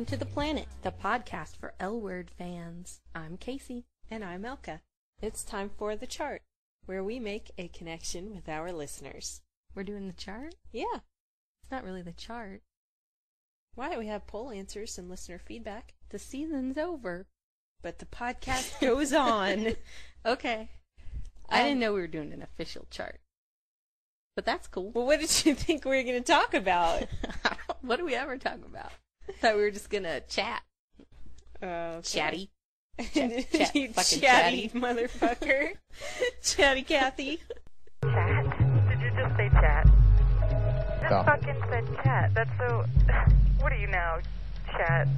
to The Planet, the podcast for L-Word fans. I'm Casey. And I'm Elka. It's time for The Chart, where we make a connection with our listeners. We're doing the chart? Yeah. It's not really the chart. Why? We have poll answers and listener feedback. The season's over. But the podcast goes on. Okay. I didn't know we were doing an official chart. But that's cool. Well, what did you think we were going to talk about? What do we ever talk about? I thought we were just going to chat. Okay. Chatty. You fucking chatty motherfucker. Chatty Cathy. Chat? Did you just say chat? Just fucking said chat. That's so... What are you now, chat?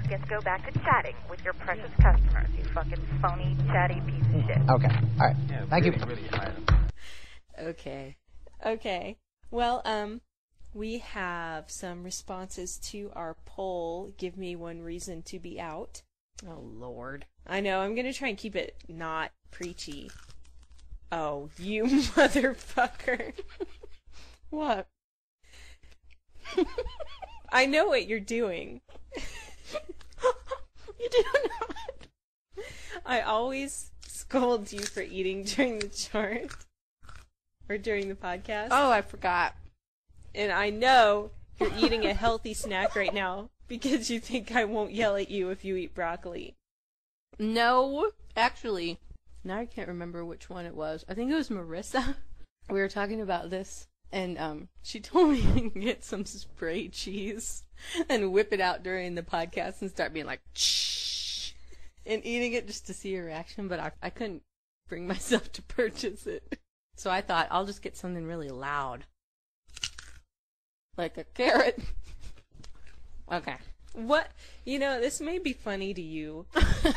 Just go back to chatting with your precious customers, you fucking phony, chatty piece of shit. Okay. All right. Yeah, Thank you. Really Okay. Well, we have some responses to our poll. Give me one reason to be out. Oh, Lord. I know, I'm gonna try and keep it not preachy. Oh, you motherfucker. What? I know what you're doing. You do not. I always scold you for eating during the chart. Or during the podcast. Oh, I forgot. And I know you're eating a healthy snack right now because you think I won't yell at you if you eat broccoli. No. Actually, now I can't remember which one it was. I think it was Marissa. We were talking about this, and she told me to get some spray cheese and whip it out during the podcast and start being like, shh, and eating it just to see her reaction, but I couldn't bring myself to purchase it. So I thought, I'll just get something really loud. Like a carrot. Okay. What? You know, this may be funny to you,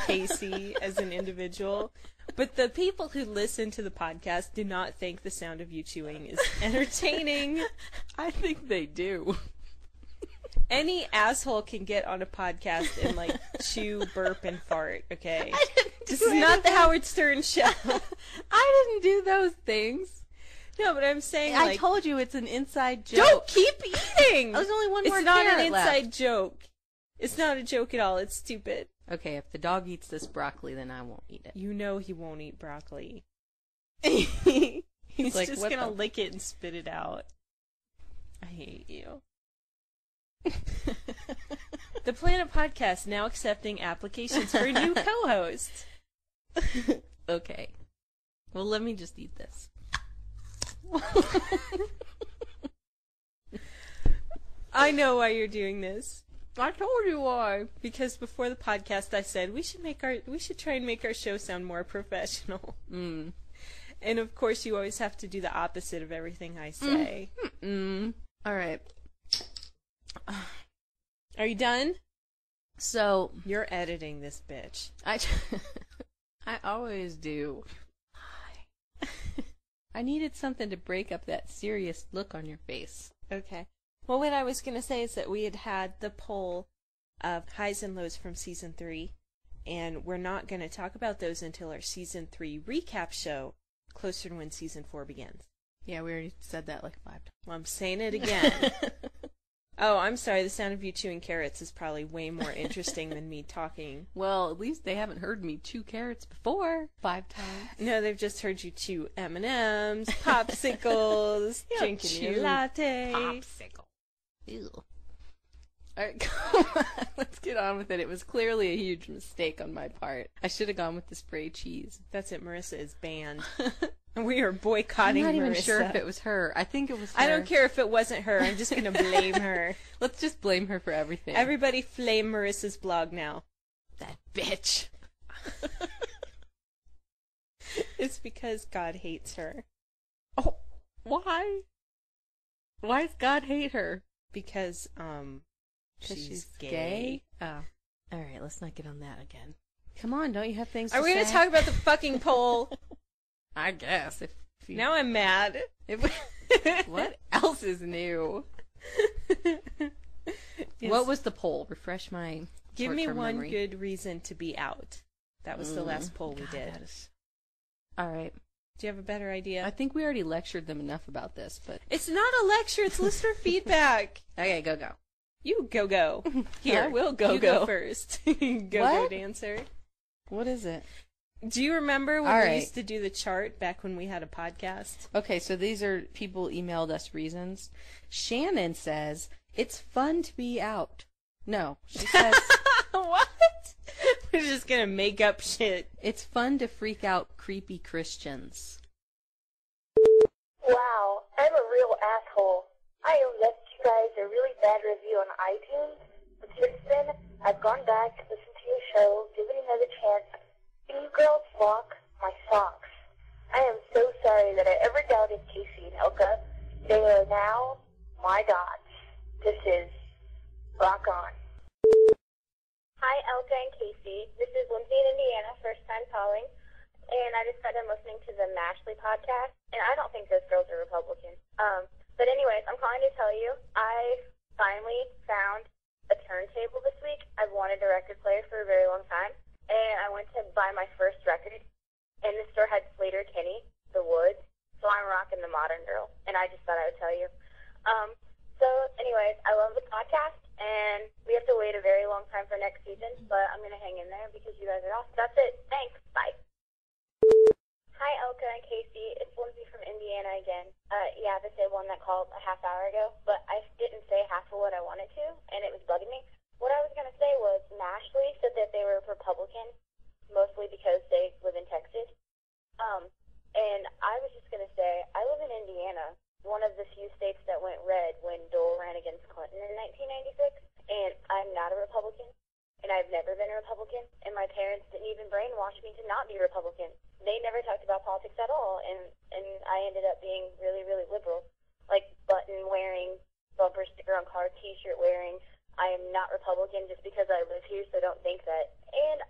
Casey, as an individual, but the people who listen to the podcast do not think the sound of you chewing is entertaining. I think they do. Any asshole can get on a podcast and, like, chew, burp, and fart, okay? This is not the Howard Stern show. I didn't do those things. No, but I'm saying, I like... told you it's an inside joke. Don't keep eating! There's only one more It's not carrot an inside left. joke. It's not a joke at all. It's stupid. Okay, if the dog eats this broccoli, then I won't eat it. You know he won't eat broccoli. He's like, just what gonna the- lick it and spit it out. I hate you. The Planet Podcast now accepting applications for a new co-host. Okay. Well, let me just eat this. I know why you're doing this. I told you why. Because before the podcast I said we should try and make our show sound more professional. Mm. And of course you always have to do the opposite of everything I say. All right. Are you done? So, You're editing this bitch. I always do. I needed something to break up that serious look on your face. Okay. Well, what I was going to say is that we had the poll of highs and lows from Season 3, and we're not going to talk about those until our Season 3 recap show closer to when Season 4 begins. Yeah, we already said that like 5 times. Well, I'm saying it again. Oh, I'm sorry, the sound of you chewing carrots is probably way more interesting than me talking. Well, at least they haven't heard me chew carrots before 5 times. No, they've just heard you chew M&Ms, popsicles, You don't drinking your chew latte. Popsicle. Ew. Alright, come on. Let's get on with it. It was clearly a huge mistake on my part. I should have gone with the spray cheese. That's it, Marissa is banned. We are boycotting Marissa. I'm not even sure if it was her. I think it was her. I don't care if it wasn't her. I'm just going to blame her. Let's just blame her for everything. Everybody flame Marissa's blog now. That bitch. It's because God hates her. Oh, why? Why does God hate her? Because, She's gay? Oh. Alright, let's not get on that again. Come on, don't you have things to Are we going say? to talk about the fucking poll? I guess. If you... Now I'm mad. What else is new? Yes. What was the poll? Refresh my Give me short-term one memory. good reason to be out. That was the last poll we did. Alright. Do you have a better idea? I think we already lectured them enough about this, but... It's not a lecture, it's listener feedback. Okay, go. You go. Here, I will go. You go first. Go What? dancer. What is it? Do you remember when All we right. used to do the chart back when we had a podcast? Okay, so these are people emailed us reasons. Shannon says, it's fun to be out. No, she says, What? We're just gonna make up shit. it's fun to freak out creepy Christians. Wow, I'm a real asshole. I left you guys a really bad review on iTunes, but since then, I've gone back to listen to your show, given it another chance, and you girls rock my socks. I am so sorry that I ever doubted Casey and Elka. They are now my gods. This is rock on. Hi, Elka and Casey. This is Lindsay in Indiana, first time calling. And I just got done listening to the Mashley podcast, and I don't think those girls are Republican. But anyways, I'm calling to tell you, I finally found a turntable this week. I've wanted a record player for a very long time, and I went to buy my first record, and the store had Slater Kinney, The Woods, so I'm rocking the modern girl, and I just thought I would tell you. So anyways, I love the podcast, and we have to wait a very long time for next season, but I'm going to hang in there because you guys are awesome. That's it. Thanks. Bye. Hi, Elka and Casey. It's Lindsay from Indiana again. Yeah, the same one that called a half hour ago, but I didn't say half of what I wanted to, and it was bugging me. What I was going to say was Mashley said that they were Republican, mostly because they live in Texas. And I was just going to say, I live in Indiana, one of the few states that went red when Dole ran against Clinton in 1996, and I'm not a Republican, and I've never been a Republican, and my parents didn't even brainwash me to not be a Republican. They never talked about politics at all, and I ended up being really, really liberal. Like button-wearing, bumper sticker on car, T-shirt wearing. I am not Republican just because I live here, so don't think that. And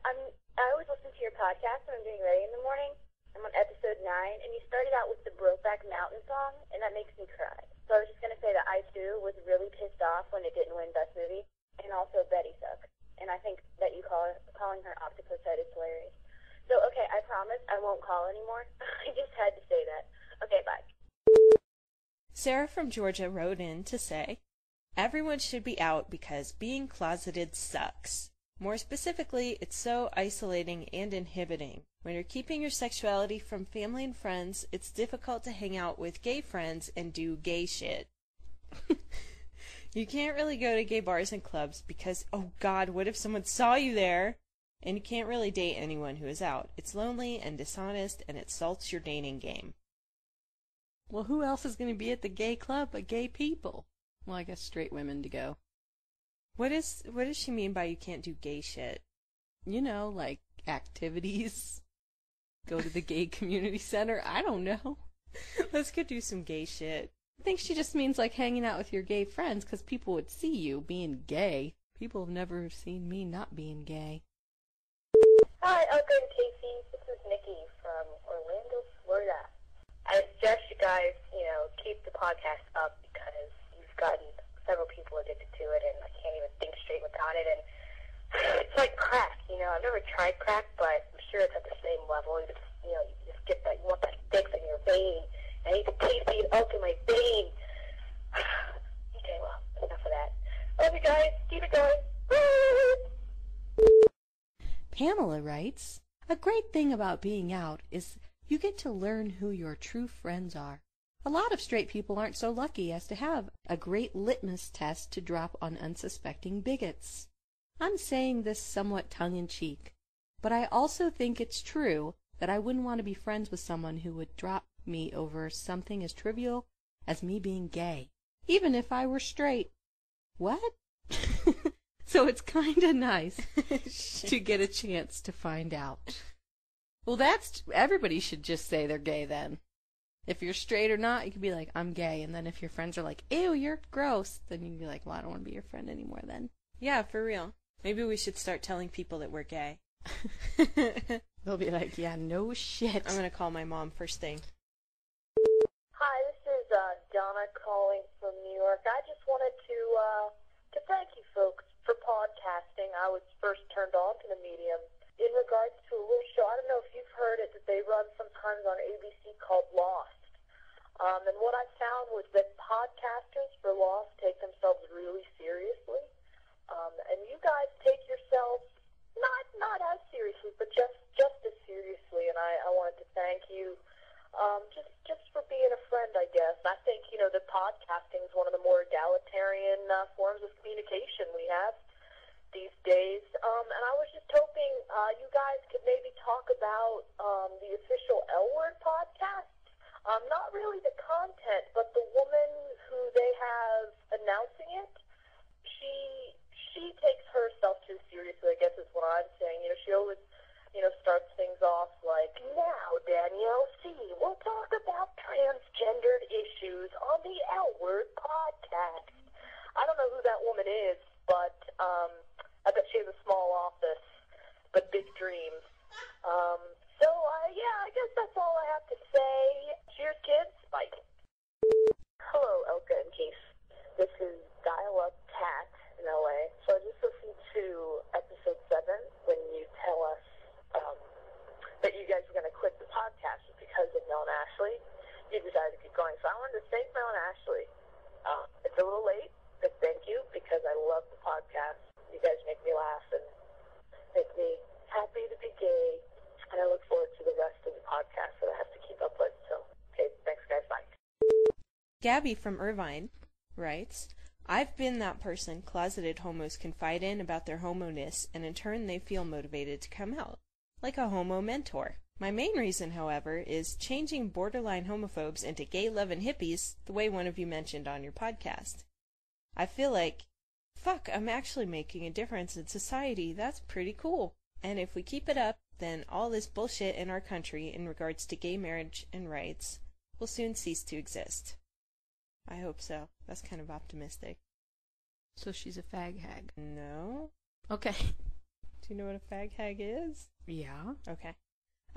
I always listen to your podcast when I'm getting ready in the morning. I'm on episode 9, and you started out with the Brokeback Mountain song, and that makes me cry. So I was just going to say that I, too, was really pissed off when it didn't win Best Movie, and also Betty sucks. And I think that you calling her Octopus Head is hilarious. So, okay, I promise I won't call anymore. I just had to say that. Okay, bye. Sarah from Georgia wrote in to say, everyone should be out because being closeted sucks. More specifically, it's so isolating and inhibiting. When you're keeping your sexuality from family and friends, it's difficult to hang out with gay friends and do gay shit. You can't really go to gay bars and clubs because, oh God, what if someone saw you there? And you can't really date anyone who is out. It's lonely and dishonest, and it salts your dating game. Well, who else is going to be at the gay club but gay people? Well, I guess straight women to go. What does she mean by you can't do gay shit? You know, like activities. Go to the gay community center. I don't know. Let's go do some gay shit. I think she just means like hanging out with your gay friends because people would see you being gay. People have never seen me not being gay. Hi, Elka and Casey. This is Nikki from Orlando, Florida. I suggest you guys, keep the podcast up because you've gotten several people addicted to it, and I can't even think straight without it. And it's like crack, I've never tried crack, but I'm sure it's at the same level. You just get that, you want that fix in your vein. I need the Casey and Elka in my vein. Okay, well, enough of that. Love you guys. Keep it going. Pamela writes, a great thing about being out is you get to learn who your true friends are. A lot of straight people aren't so lucky as to have a great litmus test to drop on unsuspecting bigots. I'm saying this somewhat tongue-in-cheek, but I also think it's true that I wouldn't want to be friends with someone who would drop me over something as trivial as me being gay, even if I were straight. What? So it's kind of nice to get a chance to find out. Well, everybody should just say they're gay then. If you're straight or not, you can be like, I'm gay. And then if your friends are like, ew, you're gross, then you can be like, well, I don't want to be your friend anymore then. Yeah, for real. Maybe we should start telling people that we're gay. They'll be like, yeah, no shit. I'm going to call my mom first thing. Hi, this is Donna calling from New York. I just wanted to thank you folks for podcasting. I was first turned on to the medium in regards to a little show. I don't know if you've heard it, that they run sometimes on ABC called Lost. And what I found was that podcasters for Lost take themselves really seriously. And you guys take yourselves not as seriously, but just as seriously. And I wanted to thank you, just for being a friend, I guess. I think, that podcasting is one of the more egalitarian forms of communication we have these days. And I was just hoping you guys could maybe talk about the official L Word podcast. Not really the content, but the woman who they have announcing it. She takes herself too seriously, I guess is what I'm saying. She always, starts things off like, now, Danielle C., we'll talk about transgendered issues on the L Word podcast. I don't know who that woman is, but I bet she has a small office, but big dreams. I guess that's all I have to say. Cheers, kids. Bye. Hello, Elka and Keith. This is Dial-Up Cat in LA. So I just listened to episode 7 when you tell us that you guys were going to quit the podcast because of Mel and Ashley. You decided to keep going. So I wanted to thank Mel and Ashley. It's a little late, but thank you because I love the podcast. You guys make me laugh and make me happy to be gay. And I look forward to the rest of the podcast that I have to keep up with. So, okay, thanks, guys. Bye. Gabby from Irvine writes, I've been that person closeted homos confide in about their homo-ness, and in turn they feel motivated to come out, like a homo mentor. My main reason, however, is changing borderline homophobes into gay-loving hippies, the way one of you mentioned on your podcast. I feel like, fuck, I'm actually making a difference in society. That's pretty cool. And if we keep it up, then all this bullshit in our country in regards to gay marriage and rights will soon cease to exist. I hope so. That's kind of optimistic. So she's a fag hag. No? Okay. Do you know what a fag hag is? Yeah. Okay.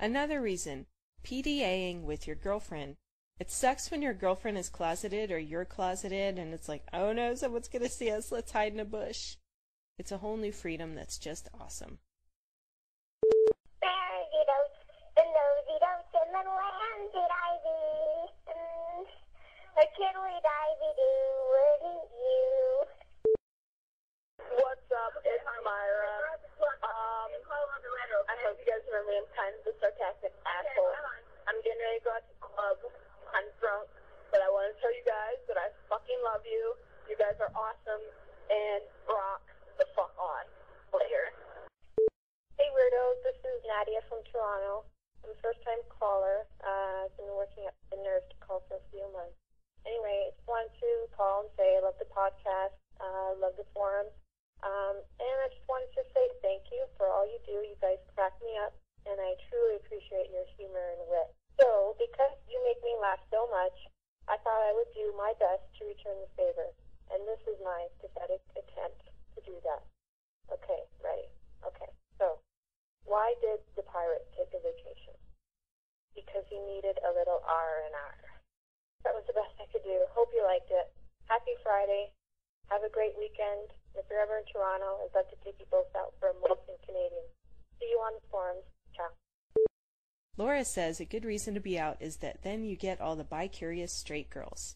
Another reason. PDAing with your girlfriend. It sucks when your girlfriend is closeted or you're closeted and it's like, oh no, someone's gonna see us, let's hide in a bush. It's a whole new freedom that's just awesome. The nosy dotes and the landed ivy. Can we divey-do, wouldn't you? What's up? It's Myra. I hope you guys remember me. I'm kind of a sarcastic asshole. I'm getting ready to go out to the club. I'm drunk. But I want to tell you guys that I fucking love you. You guys are awesome. And rock the fuck on. Later. Hey, weirdos. This is Nadia from Toronto. I'm a first-time caller. I've been working at the nurse to call for a few months. Anyway, I just wanted to call and say I love the podcast, love the forums, and I just wanted to say thank you for all you do. You guys crack me up, and I truly appreciate your humor and wit. So, because you make me laugh so much, I thought I would do my best to return the favor, and this is my pathetic attempt to do that. Okay, ready? Okay, so, why did the pirate take a vacation? Because he needed a little R&R. That was the best I could do. Hope you liked it. Happy Friday. Have a great weekend. If you're ever in Toronto, I'd love to take you both out for a Molson Canadian. See you on the forums. Ciao. Laura says a good reason to be out is that then you get all the bi-curious straight girls.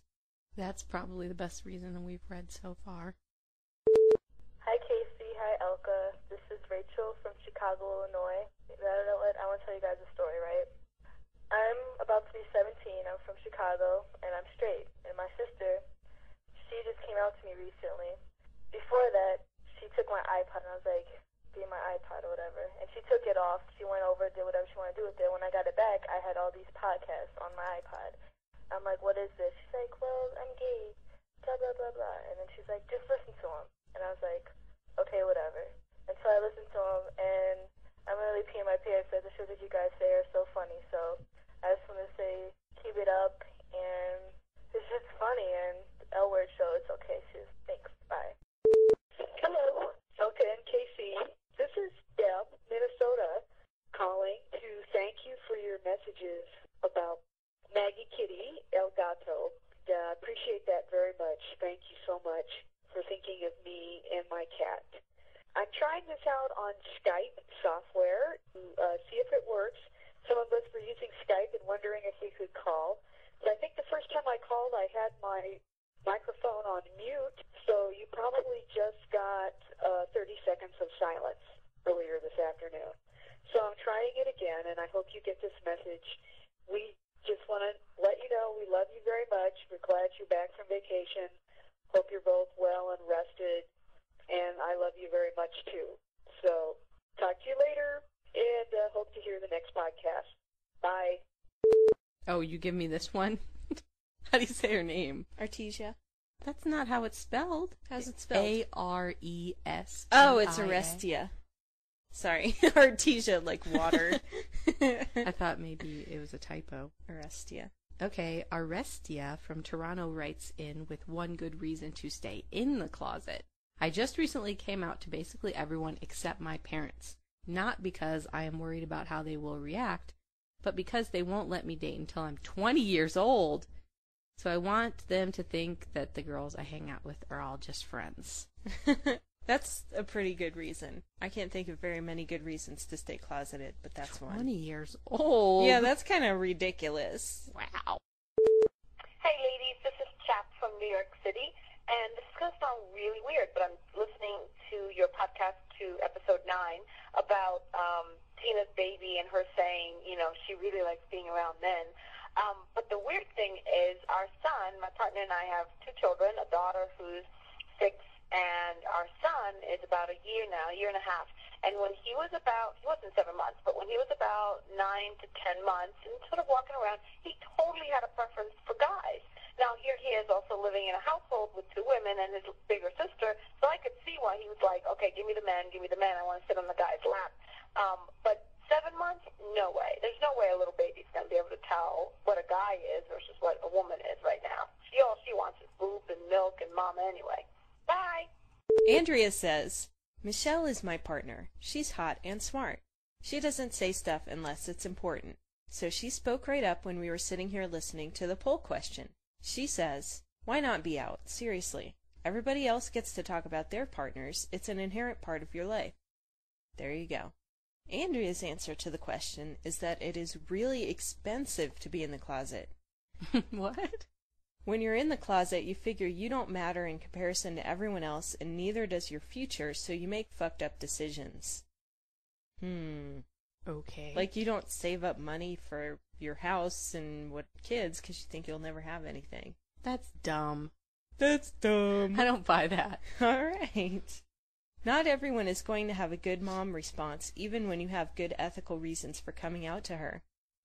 That's probably the best reason we've read so far. Hi, Casey. Hi, Elka. This is Rachel from Chicago, Illinois. I want to tell you guys a story, right? I'm about to be 17. I'm from Chicago, and I'm straight. And my sister, she just came out to me recently. Before that, she took my iPod, and I was like, be my iPod or whatever. And she took it off. She went over, did whatever she wanted to do with it. When I got it back, I had all these podcasts on my iPod. I'm like, what is this? She's like, well, I'm gay, blah, blah, blah, blah. And then she's like, just listen to them. And I was like, okay, whatever. And so I listened to them, and I'm really peeing my pants that the shows that you guys say are so funny. So I just want to say, keep it up, and it's just funny, and the L Word show, it's okay, sis. Thanks, bye. Hello, Elka and Casey. This is Deb, Minnesota, calling to thank you for your messages about Maggie Kitty, El Gato. Appreciate that very much. Thank you so much for thinking of me and my cat. I'm trying this out on Skype software to see if it works. Some of us were using Skype and wondering if we could call. But I think the first time I called, I had my microphone on mute, so So you probably just got 30 seconds of silence earlier this afternoon. So I'm trying it again, and I hope you get this message. We just want to let you know we love you very much. We're glad you're back from vacation. Hope you're both well and rested, and I love you very much too. So talk to you later, and hope to hear the next podcast. Bye. Oh, you give me this one? How do you say her name? Artesia. That's not how it's spelled. How's it spelled? A-R-E-S. Oh, it's Arestia. Sorry. Artesia, like water. I thought maybe it was a typo. Arestia. Okay, Arestia from Toronto writes in with one good reason to stay in the closet. I just recently came out to basically everyone except my parents. Not because I am worried about how they will react, but because they won't let me date until I'm 20 years old. So I want them to think that the girls I hang out with are all just friends. That's a pretty good reason. I can't think of very many good reasons to stay closeted, but that's 20 one. 20 years old? Yeah, that's kind of ridiculous. Wow. Hey, ladies, this is Chap from New York City, and this is going to sound really weird, but I'm listening to your podcast to episode 9 about Tina's baby and her saying, you know, she really likes being around men. But the weird thing is our son, my partner and I have 2 children, a daughter who's 6, and our son is about a year now, a year and a half. And when he was about, he wasn't 7 months, but when he was about 9 to 10 months and sort of walking around, he totally had a preference for guys. Now, here he is also living in a household with 2 women and his bigger sister, so I could see why he was like, okay, give me the men, I want to sit on the guy's lap. But 7 months, no way. There's no way a little baby's going to be able to tell what a guy is versus what a woman is right now. All she wants is boob and milk and mama anyway. Bye. Andrea says, Michelle is my partner. She's hot and smart. She doesn't say stuff unless it's important. So she spoke right up when we were sitting here listening to the poll question. She says, why not be out? Seriously. Everybody else gets to talk about their partners. It's an inherent part of your life. There you go. Andrea's answer to the question is that it is really expensive to be in the closet. What? When you're in the closet, you figure you don't matter in comparison to everyone else, and neither does your future, so you make fucked up decisions. Okay. Like you don't save up money for your house and kids because you think you'll never have anything. That's dumb. That's dumb. I don't buy that. All right. Not everyone is going to have a good mom response, even when you have good ethical reasons for coming out to her.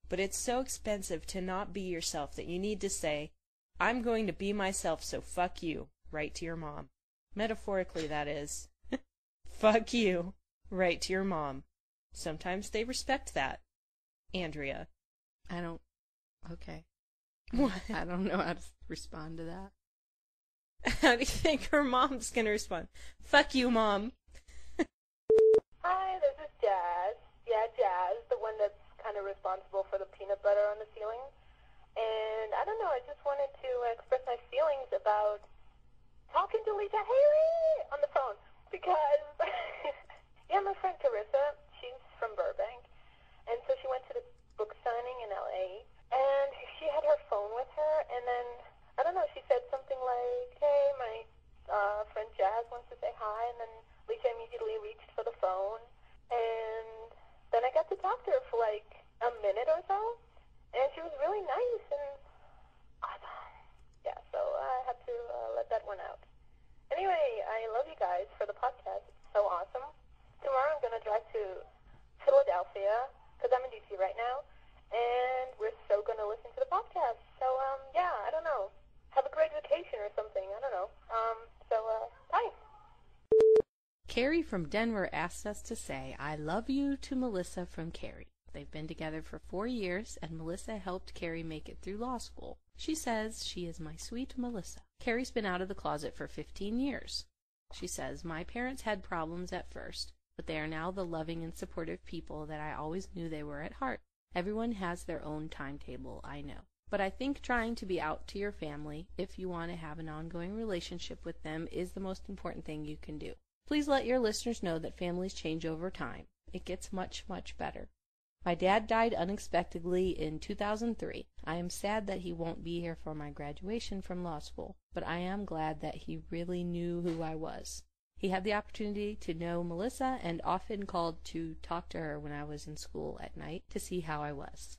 But it's so expensive to not be yourself that you need to say, I'm going to be myself, so fuck you, right to your mom. Metaphorically, that is. Fuck you, right to your mom. Sometimes they respect that. Andrea. Okay. What? I don't know how to respond to that. How do you think her mom's going to respond? Fuck you, Mom. Hi, this is Jazz. Yeah, Jazz, the one that's kind of responsible for the peanut butter on the ceiling. And I don't know, I just wanted to express my feelings about talking to Lisa Haley on the phone. Because, yeah, my friend Carissa, she's from Burbank. And so she went to this book signing in L.A. And she had her phone with her. And then, I don't know, she said something like, hey, my friend Jazz wants to say hi. And then Lisa immediately reached for the phone. And then I got to talk to her for like a minute or so. And she was really nice and awesome. Yeah, so I had to let that one out. Anyway, I love you guys for the podcast. It's so awesome. Tomorrow I'm going to drive to Philadelphia because I'm in D.C. right now. And we're so going to listen to the podcast. So, yeah, I don't know. Have a great vacation or something. I don't know. Bye. Carrie from Denver asked us to say, I love you to Melissa from Carrie. They've been together for 4 years, and Melissa helped Carrie make it through law school. She says she is my sweet Melissa. Carrie's been out of the closet for 15 years. She says, my parents had problems at first, but they are now the loving and supportive people that I always knew they were at heart. Everyone has their own timetable, I know. But I think trying to be out to your family, if you want to have an ongoing relationship with them, is the most important thing you can do. Please let your listeners know that families change over time. It gets much, much better. My dad died unexpectedly in 2003. I am sad that he won't be here for my graduation from law school, but I am glad that he really knew who I was. He had the opportunity to know Melissa and often called to talk to her when I was in school at night to see how I was.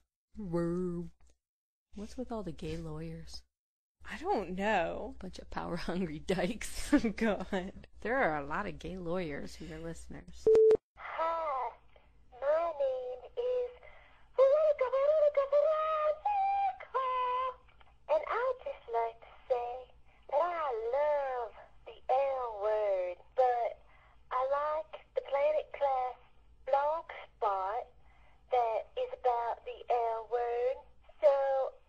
What's with all the gay lawyers? I don't know. Bunch of power-hungry dykes. Oh, God. There are a lot of gay lawyers who are listeners. Hi, my name is Veronica, and I'd just like to say that I love the L word, but I like the Planet Class blog spot that is about the L word, so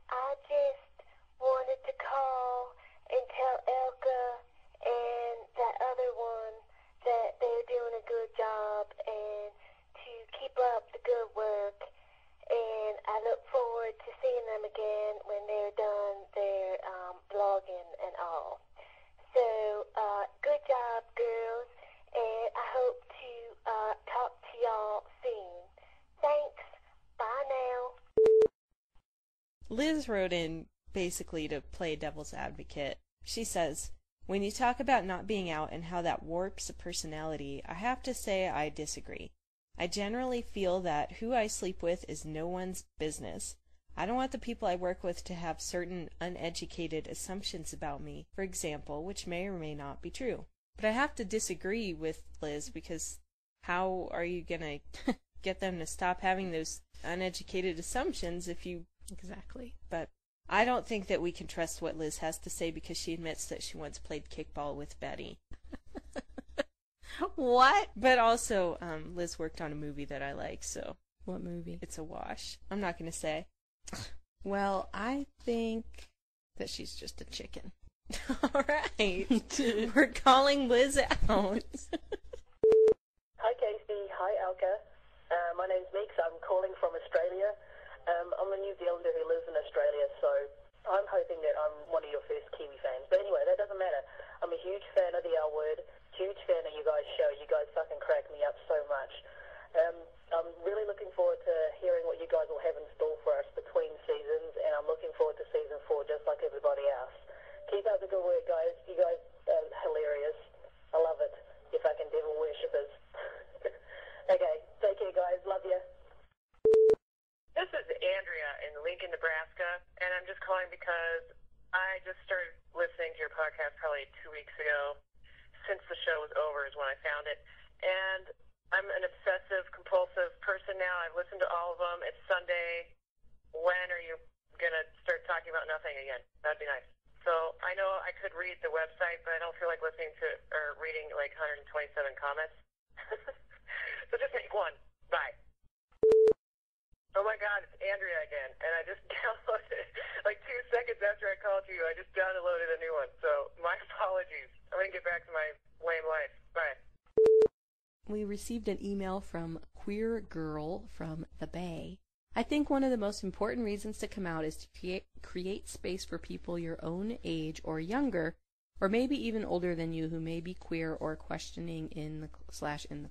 I just wanted to call and tell Elka and that other one that they're doing a good job and to keep up the good work, and I look forward to seeing them again when they're done their blogging and all. So, good job, girls, and I hope to talk to y'all soon. Thanks. Bye now. Liz wrote in basically to play devil's advocate. She says, when you talk about not being out and how that warps a personality, I have to say I disagree. I generally feel that who I sleep with is no one's business. I don't want the people I work with to have certain uneducated assumptions about me, for example, which may or may not be true. But I have to disagree with Liz, because how are you going to get them to stop having those uneducated assumptions if you... Exactly. But I don't think that we can trust what Liz has to say, because she admits that she once played kickball with Betty. What? But also, Liz worked on a movie that I like, so... What movie? It's a wash. I'm not going to say. Well, I think that she's just a chicken. All right. We're calling Liz out. Hi, Casey. Hi, Elka. My name's Meeks. I'm calling from Australia. I'm a New Zealander who lives in Australia, so I'm hoping that I'm one of your first Kiwi fans. But anyway, that doesn't matter. I'm a huge fan of the L Word, huge fan of you guys' show. You guys fucking crack me up so much. I'm really looking forward to hearing what you guys will have in store for us between seasons, and I'm looking forward to season 4 just like everybody else. Keep up the good work, guys. You guys are hilarious. I love it. You fucking devil worshippers. Okay, take care, guys. Love you. This is Andrea in Lincoln, Nebraska, and I'm just calling because I just started listening to your podcast probably 2 weeks ago. Since the show was over is when I found it. And I'm an obsessive-compulsive person now. I've listened to all of them. It's Sunday. When are you going to start talking about nothing again? That'd be nice. So I know I could read the website, but I don't feel like listening to or reading like 127 comments. So just make one. Bye. Oh my God, it's Andrea again, and I just downloaded it like 2 seconds after I called you. I just downloaded a new one, so my apologies. I'm going to get back to my lame life. Bye. We received an email from Queer Girl from the Bay. I think one of the most important reasons to come out is to create space for people your own age or younger, or maybe even older than you, who may be queer or questioning in the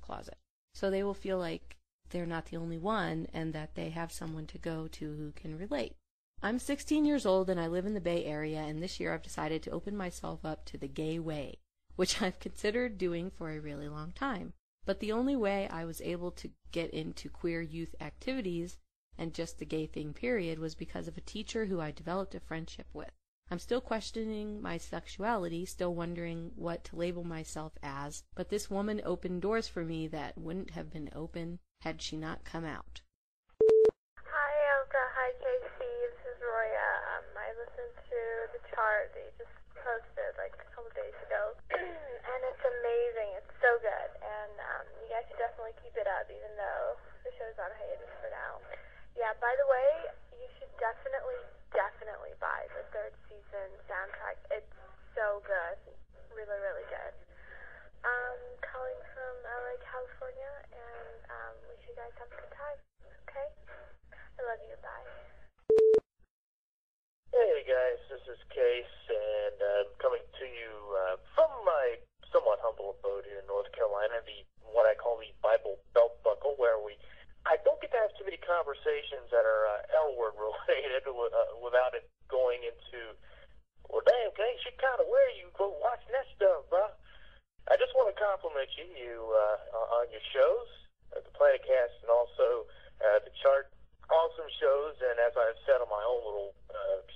closet. So they will feel like they're not the only one, and that they have someone to go to who can relate. I'm 16 years old and I live in the Bay Area, and this year I've decided to open myself up to the gay way, which I've considered doing for a really long time. But the only way I was able to get into queer youth activities, and just the gay thing period, was because of a teacher who I developed a friendship with. I'm still questioning my sexuality, still wondering what to label myself as, but this woman opened doors for me that wouldn't have been open had she not come out. Hi, Elka. Hi, Casey. This is Roya. I listened to the chart that you just posted like a couple days ago, and it's amazing. It's so good, and you guys should definitely keep it up, even though the show's on hiatus for now. Yeah, by the way, you should definitely buy the 3rd season soundtrack. It's so good. Really, really good. Calling from LA, California, and wish you guys have a good time. Okay? I love you. Bye. Hey guys, this is Case, and I'm coming to you from my somewhat humble abode here in North Carolina, what I call the Bible belt buckle, where I don't get to have too many conversations conversations that are L-word related without it going into, well, damn, Case, you kind of where you go watching that stuff, bro. I just want to compliment you on your shows, the Platicast, and also the chart. Awesome shows, and as I've said on my own little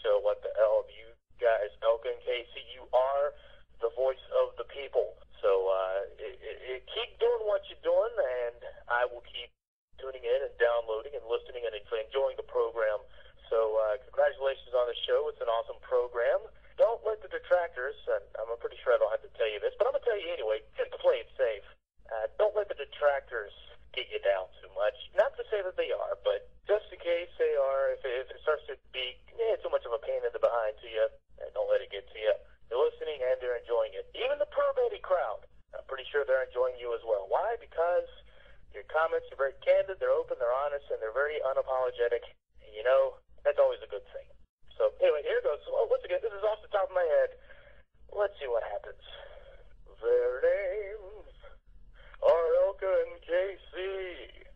show, What the L, you guys, Elka and Casey, you are the voice of the people. So keep doing what you're doing, and I will keep tuning in and downloading and listening and enjoying the program. So congratulations on the show. It's an awesome program. Don't let the detractors, and I'm pretty sure I don't have to tell you this, but I'm going to tell you anyway, just to play it safe. Don't let the detractors get you down too much. Not to say that they are, but just in case they are, if it starts to be too much of a pain in the behind to you, don't let it get to you. They're listening and they're enjoying it. Even the pro-baby crowd, I'm pretty sure they're enjoying you as well. Why? Because your comments are very candid, they're open, they're honest, and they're very unapologetic. And you know, that's always a good thing. So anyway, here goes. Well, once again, this is off the top of my head. Let's see what happens. Their names are Elka and Casey.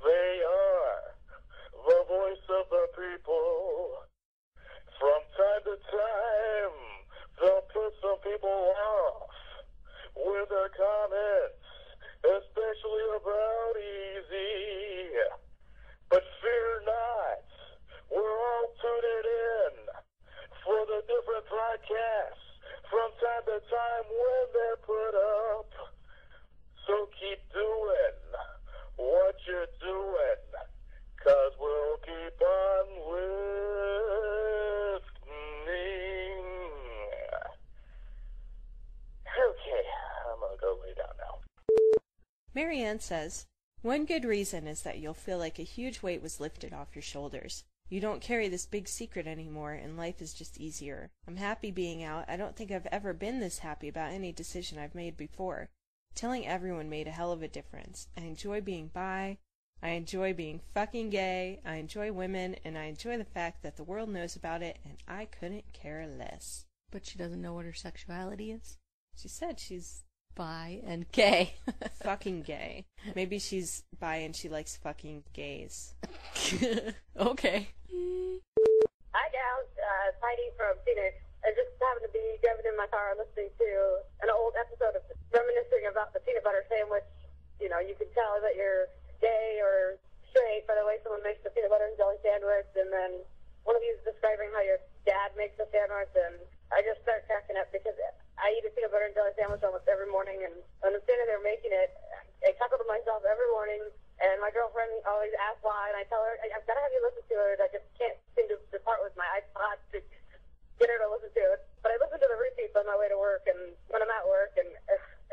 They are the voice of the people. From time to time, they'll put some people off with their comments, especially about Easy. But fear not, we're all tuning in for the different podcasts from time to time when they're put up. So keep doing what you're doing, 'cause we'll keep on listening. Okay, I'm gonna go lay down now. Marianne says, one good reason is that you'll feel like a huge weight was lifted off your shoulders. You don't carry this big secret anymore, and life is just easier. I'm happy being out. I don't think I've ever been this happy about any decision I've made before. Telling everyone made a hell of a difference. I enjoy being bi. I enjoy being fucking gay. I enjoy women, and I enjoy the fact that the world knows about it, and I couldn't care less. But she doesn't know what her sexuality is. She said she's Bi and gay. fucking gay. Maybe she's bi and she likes fucking gays. Okay. Hi, gals. Heidi from Phoenix. I just happened to be driving in my car listening to an old episode of reminiscing about the peanut butter sandwich. You know, you can tell that you're gay or straight by the way someone makes the peanut butter and jelly sandwich, and then one of you is describing how your dad makes the sandwich, and I just start cracking up because I eat a peanut butter and jelly sandwich almost every morning, and when I'm standing there making it, I chuckle to myself every morning, and my girlfriend always asks why, and I tell her, I've got to have you listen to it. I just can't seem to depart with my iPod to get her to listen to it. But I listen to the repeats on my way to work and when I'm at work, and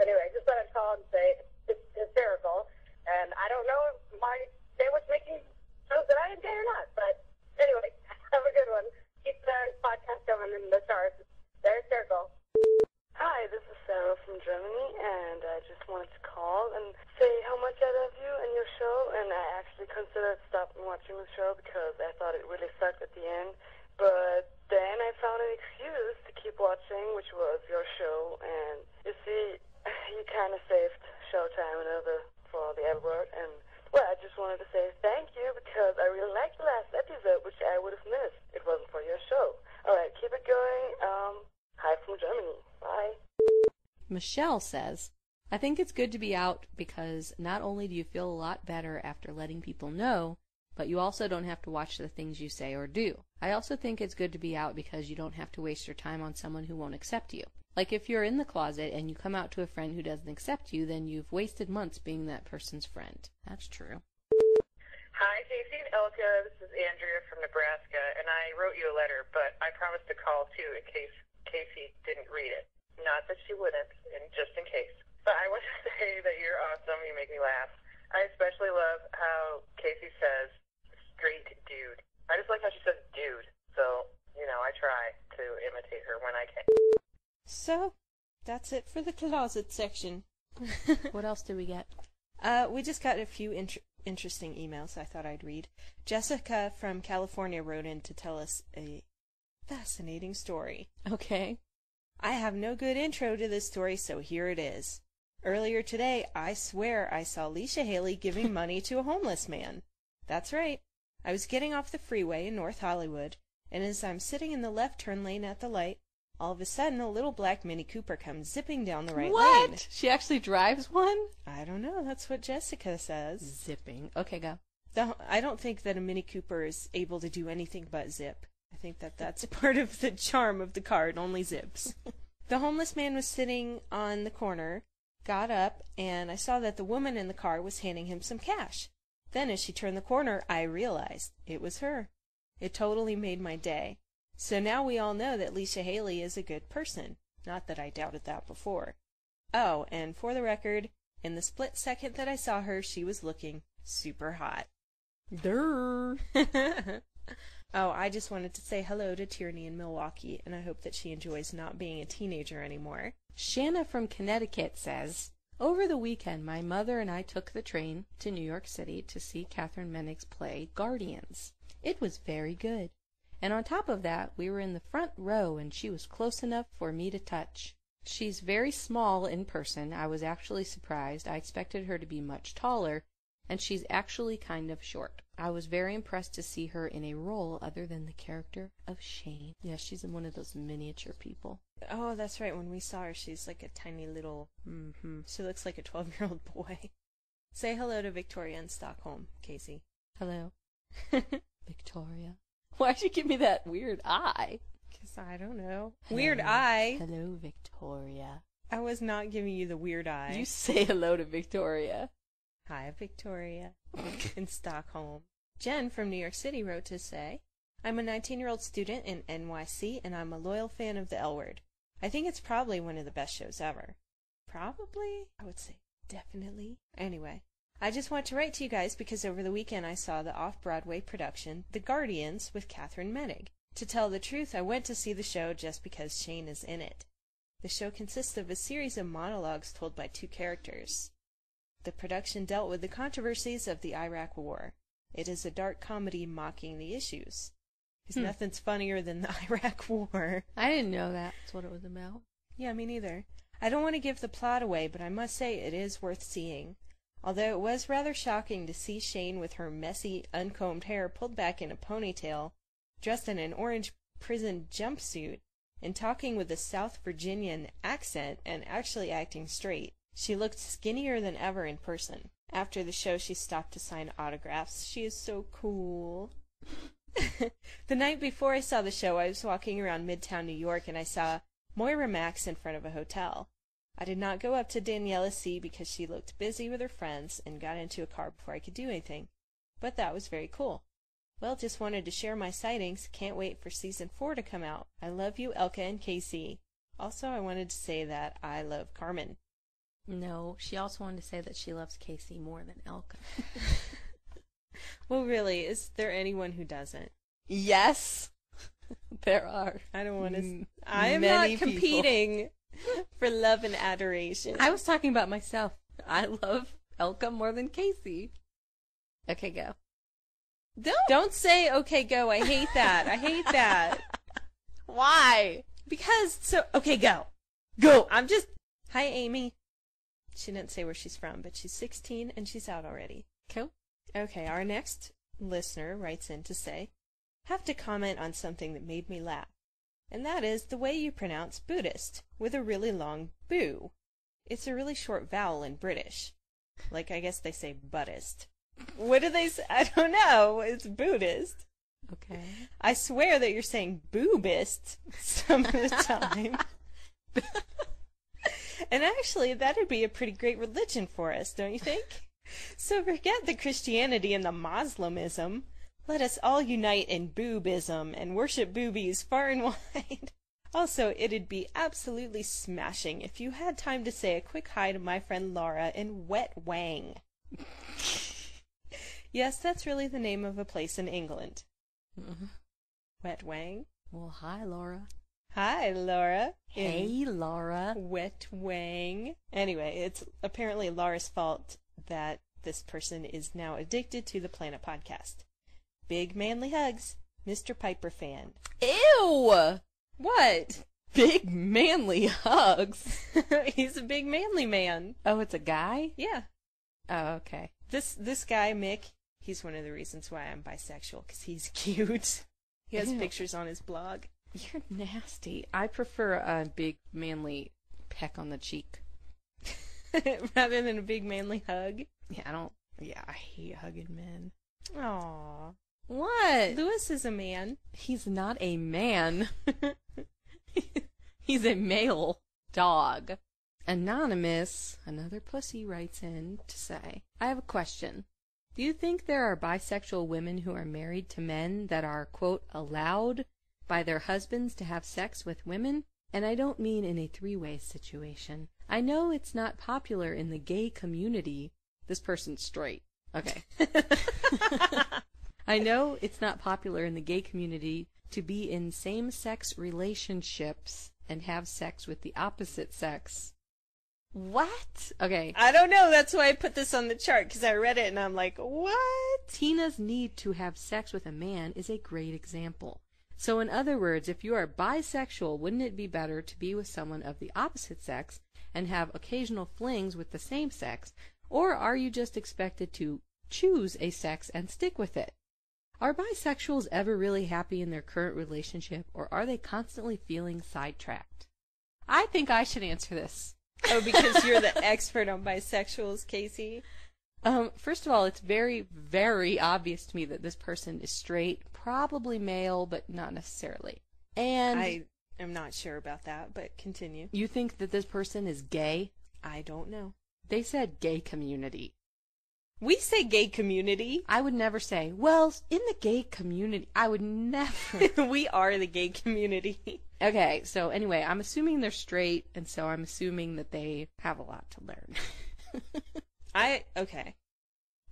anyway, just thought I'd call and say it's hysterical, and I don't know if my sandwich making shows that I am gay or not, but anyway, have a good one. Keep the podcast coming in the charts. They're hysterical. Hi, this is Sarah from Germany, and I just wanted to call and say how much I love you and your show, and I actually considered stopping watching the show because I thought it really sucked at the end, but then I found an excuse to keep watching, which was your show, and you see, you kind of saved Showtime for all the L word, and well, I just wanted to say thank you because I really liked the last episode, which I would have missed if it wasn't for your show. Alright, keep it going. Hi from Germany. Bye. Michelle says, I think it's good to be out because not only do you feel a lot better after letting people know, but you also don't have to watch the things you say or do. I also think it's good to be out because you don't have to waste your time on someone who won't accept you. Like if you're in the closet and you come out to a friend who doesn't accept you, then you've wasted months being that person's friend. That's true. Hi, Casey and Elka. This is Andrea from Nebraska, and I wrote you a letter, but I promised to call, too, in case Casey didn't read it. Not that she wouldn't, and just in case. But I want to say that you're awesome. You make me laugh. I especially love how Casey says, straight dude. I just like how she says dude. So, you know, I try to imitate her when I can. So, that's it for the closet section. What else did we get? We just got a few interesting emails I thought I'd read. Jessica from California wrote in to tell us a fascinating story. Okay. I have no good intro to this story, so here it is. Earlier today, I swear I saw Leisha Haley giving money to a homeless man. That's right. I was getting off the freeway in North Hollywood, and as I'm sitting in the left turn lane at the light, all of a sudden a little black Mini Cooper comes zipping down the right lane. What? She actually drives one? I don't know. That's what Jessica says. Zipping. Okay, go. I don't think that a Mini Cooper is able to do anything but zip. I think that that's part of the charm of the car. It only zips. The homeless man was sitting on the corner, got up, and I saw that the woman in the car was handing him some cash. Then as she turned the corner, I realized it was her. It totally made my day. So now we all know that Leisha Haley is a good person. Not that I doubted that before. Oh, and for the record, in the split second that I saw her, she was looking super hot. Durr. Oh, I just wanted to say hello to Tierney in Milwaukee, and I hope that she enjoys not being a teenager anymore. Shanna from Connecticut says, over the weekend, my mother and I took the train to New York City to see Catherine Menig's play Guardians. It was very good. And on top of that, we were in the front row and she was close enough for me to touch. She's very small in person. I was actually surprised. I expected her to be much taller, and she's actually kind of short. I was very impressed to see her in a role other than the character of Shane. Yeah, she's in one of those miniature people. Oh, that's right. When we saw her, she's like a tiny little... She looks like a 12-year-old boy. Say hello to Victoria in Stockholm, Casey. Hello. Victoria. Why'd you give me that weird eye? Because I don't know. Hello. Weird eye? Hello, Victoria. I was not giving you the weird eye. You say hello to Victoria. Hi, Victoria. In Stockholm. Jen from New York City wrote to say, I'm a 19-year-old student in NYC, and I'm a loyal fan of the L Word. I think it's probably one of the best shows ever. Probably? I would say definitely. Anyway, I just want to write to you guys because over the weekend I saw the off-Broadway production, The Guardians, with Catherine Menig. To tell the truth, I went to see the show just because Shane is in it. The show consists of a series of monologues told by two characters. The production dealt with the controversies of the Iraq War. It is a dark comedy mocking the issues. Because nothing's funnier than the Iraq War. I didn't know that's what it was about. Yeah, me neither. I don't want to give the plot away, but I must say it is worth seeing. Although it was rather shocking to see Shane with her messy, uncombed hair pulled back in a ponytail, dressed in an orange prison jumpsuit, and talking with a South Virginian accent and actually acting straight. She looked skinnier than ever in person. After the show, she stopped to sign autographs. She is so cool. The night before I saw the show, I was walking around Midtown New York and I saw Moira Max in front of a hotel. I did not go up to Daniela C. because she looked busy with her friends and got into a car before I could do anything. But that was very cool. Well, just wanted to share my sightings. Can't wait for season 4 to come out. I love you, Elka and Casey. Also, I wanted to say that I love Carmen. No, she also wanted to say that she loves Casey more than Elka. Well, really, is there anyone who doesn't? Yes, there are. I don't want to... I am not competing for love and adoration. I was talking about myself. I love Elka more than Casey. Okay, go. Don't say, okay, go. I hate that. I hate that. Why? Because, okay, go. Go. Hi, Amy. She didn't say where she's from, but she's 16 and she's out already. Cool. Okay, our next listener writes in to say, have to comment on something that made me laugh. And that is the way you pronounce Buddhist, with a really long boo. It's a really short vowel in British. Like, I guess they say Buddhist. What do they say? I don't know. It's Buddhist. Okay. I swear that you're saying boobist some of the time. And actually, that'd be a pretty great religion for us, don't you think? So forget the Christianity and the Muslimism. Let us all unite in boobism and worship boobies far and wide. Also, it'd be absolutely smashing if you had time to say a quick hi to my friend Laura in Wet Wang. Yes, that's really the name of a place in England. Wet Wang? Well, hi, Laura. Hi, Laura. Hey, Laura. Wet Wang. Anyway, it's apparently Laura's fault that this person is now addicted to the Planet Podcast. Big manly hugs, Mr. Piper fan. Ew! What? Big manly hugs? He's a big manly man. Oh, it's a guy? Yeah. Oh, okay. This guy, Mick, He's one of the reasons why I'm bisexual, because he's cute. He has pictures on his blog. You're nasty. I prefer a big, manly peck on the cheek. Rather than a big, manly hug? Yeah, I hate hugging men. Aww. What? Lewis is a man. He's not a man. He's a male dog. Anonymous, another pussy, writes in to say, I have a question. Do you think there are bisexual women who are married to men that are, quote, allowed by their husbands to have sex with women? And I don't mean in a three-way situation. I know it's not popular in the gay community. This person's straight. Okay. I know it's not popular in the gay community to be in same-sex relationships and have sex with the opposite sex. What? Okay. I don't know. That's why I put this on the chart, because I read it and I'm like, what? Tina's need to have sex with a man is a great example. So in other words, if you are bisexual, wouldn't it be better to be with someone of the opposite sex and have occasional flings with the same sex? Or are you just expected to choose a sex and stick with it? Are bisexuals ever really happy in their current relationship, or are they constantly feeling sidetracked? I think I should answer this. Oh, because you're the expert on bisexuals, Casey? First of all, it's very, very obvious to me that this person is straight, probably male, but not necessarily. And I am not sure about that, but continue. You think that this person is gay? I don't know. They said gay community. We say gay community. I would never say, well, in the gay community. I would never. We are the gay community. Okay, so anyway, I'm assuming they're straight, and so I'm assuming that they have a lot to learn. Okay.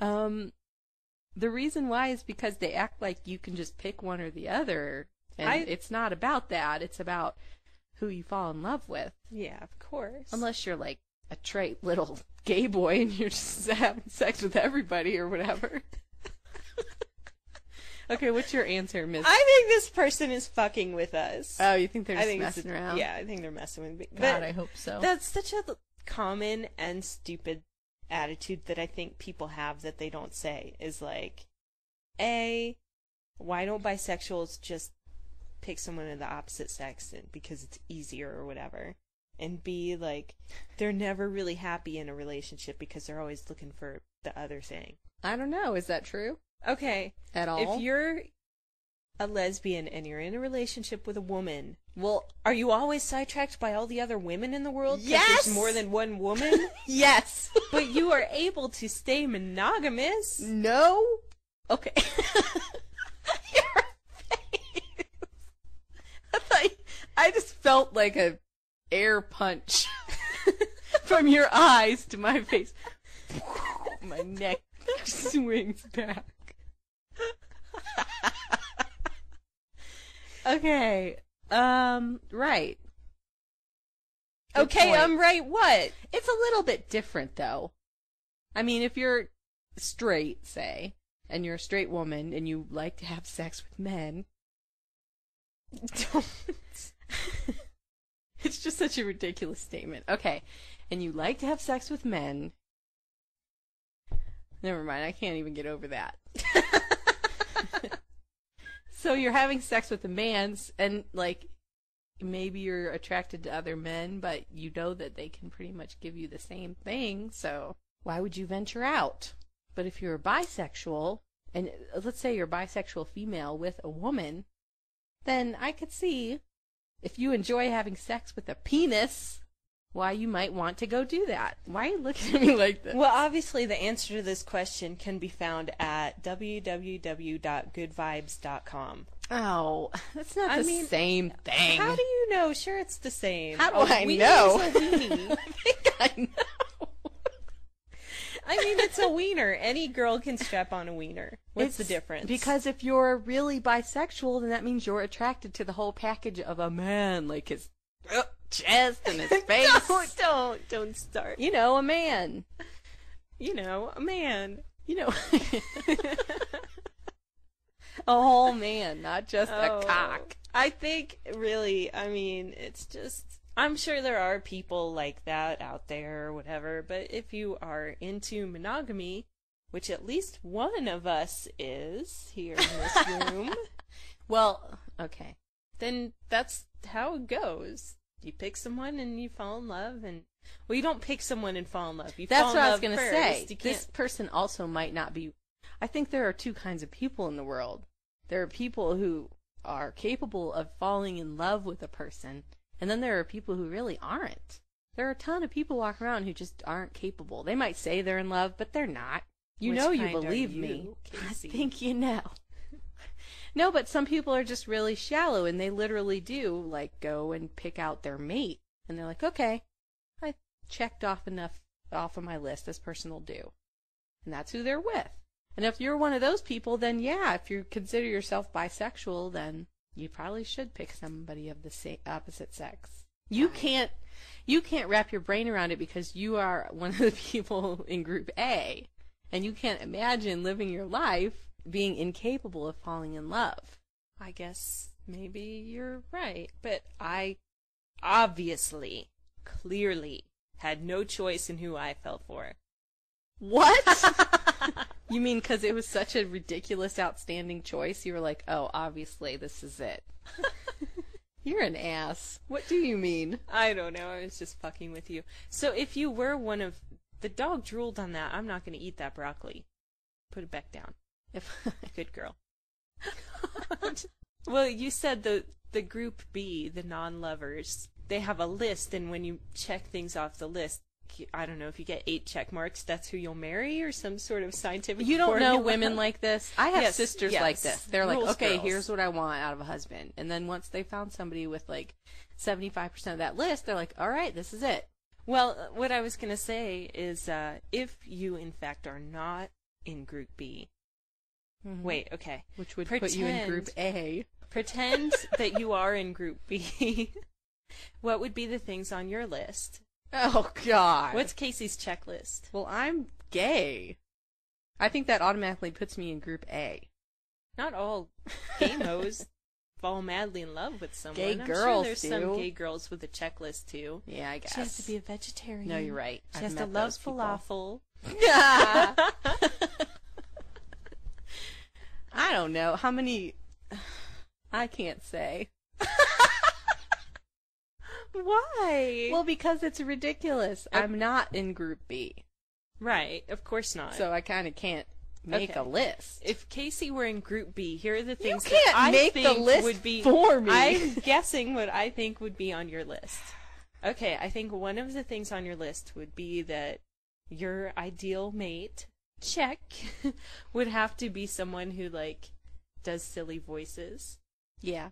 The reason why is because they act like you can just pick one or the other, and it's not about that. It's about who you fall in love with. Yeah, of course. Unless you're like a trait little gay boy and you're just having sex with everybody or whatever. Okay, what's your answer, Miss? I think this person is fucking with us. Oh, you think they're just messing around? Yeah, I think they're messing with me. God, I hope so. That's such a common and stupid attitude that I think people have that they don't say, is like, A, why don't bisexuals just pick someone of the opposite sex because it's easier or whatever? And B, like, they're never really happy in a relationship because they're always looking for the other thing. I don't know. Is that true? Okay. At all? If you're a lesbian and you're in a relationship with a woman, well, are you always sidetracked by all the other women in the world? Yes! There's more than one woman? Yes! But you are able to stay monogamous. No? Okay. Your face. I just felt like a air punch from your eyes to my face. My neck swings back. Okay. Right. Good okay, point. I'm right. What? It's a little bit different, though. I mean, if you're straight, say, and you're a straight woman and you like to have sex with men, don't. It's just such a ridiculous statement. Okay. And you like to have sex with men. Never mind, I can't even get over that. So you're having sex with a man, and, like, maybe you're attracted to other men, but you know that they can pretty much give you the same thing, so why would you venture out? But if you're bisexual, and let's say you're a bisexual female with a woman, then I could see, if you enjoy having sex with a penis, why you might want to go do that. Why are you looking at me like this? Well, obviously the answer to this question can be found at www.goodvibes.com. Oh, that's not the same thing. How do you know? Sure, it's the same. How do I know? Is a weenie. I think I know. I mean, it's a wiener. Any girl can strap on a wiener. What's the difference? Because if you're really bisexual, then that means you're attracted to the whole package of a man, like his chest and his face. Don't start. You know, a man. You know, a man. You know, a whole man, not just a cock. I think, really, I mean, it's just, I'm sure there are people like that out there or whatever, but if you are into monogamy, which at least one of us is here in this room. Well, okay. Then that's how it goes. You pick someone and you fall in love, and well, you don't pick someone and fall in love. You That's fall in what I was love going to first. say. You This person also might not be. I think there are two kinds of people in the world. There are people who are capable of falling in love with a person, and then there are people who really aren't. There are a ton of people walking around who just aren't capable. They might say they're in love, but they're not. You Which know you kind are believe you, me. Casey? I think you know. No, but some people are just really shallow, and they literally do, like, go and pick out their mate. And they're like, okay, I checked off enough off of my list, this person will do. And that's who they're with. And if you're one of those people, then yeah, if you consider yourself bisexual, then you probably should pick somebody of the opposite sex. You can't wrap your brain around it because you are one of the people in group A, and you can't imagine living your life being incapable of falling in love. I guess maybe you're right, but I obviously, clearly, had no choice in who I fell for. What? You mean because it was such a ridiculous, outstanding choice, you were like, oh, obviously this is it. You're an ass. What do you mean? I don't know, I was just fucking with you. So if you were one of... The dog drooled on that. I'm not going to eat that broccoli. Put it back down. Good girl. Well, you said the group B, the non-lovers, they have a list, and when you check things off the list, I don't know, if you get 8 check marks, that's who you'll marry, or some sort of scientific You don't formula? know women like this? I have sisters like this. They're like, Rules okay, girls. here's what I want out of a husband. And then once they found somebody with like 75% of that list, they're like, all right, this is it. Well, what I was going to say is, if you, in fact, are not in group B, wait, okay. Which would put you in group A. Pretend that you are in group B. What would be the things on your list? Oh, God. What's Casey's checklist? Well, I'm gay. I think that automatically puts me in group A. Not all gay hoes fall madly in love with someone. Gay I'm girls sure there's do. some gay girls with a checklist, too. Yeah, I guess. She has to be a vegetarian. No, you're right. She has to love falafel. I don't know. How many... I can't say. Why? Well, because it's ridiculous. I'm not in group B. Right, of course not. So I kind of can't make a list. If Casey were in group B, here are the things you can't that I make think the list would be for me. I'm guessing what I think would be on your list. Okay, I think one of the things on your list would be that your ideal mate, check, would have to be someone who, like, does silly voices. Yeah.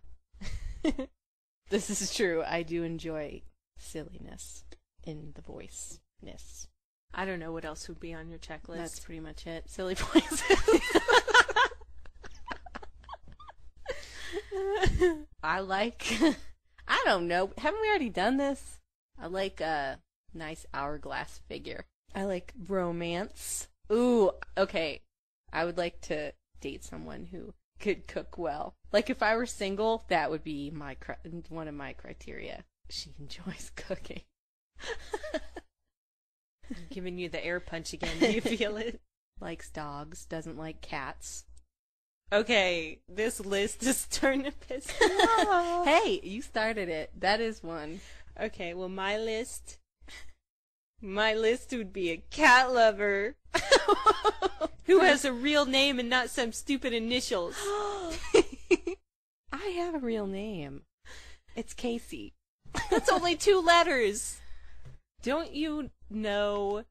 This is true. I do enjoy silliness in the voice-ness. I don't know what else would be on your checklist. That's pretty much it. Silly voices. I like... I don't know. Haven't we already done this? I like a nice hourglass figure. I like romance. Ooh, okay. I would like to date someone who could cook well. Like, if I were single, that would be one of my criteria. She enjoys cooking. Giving you the air punch again. Do you feel it? Likes dogs, doesn't like cats. Okay, this list is starting to piss me off. Hey, you started it. That is one. Okay, well, my list would be a cat lover who has a real name and not some stupid initials. I have a real name. It's Casey. That's only 2 letters. Don't you know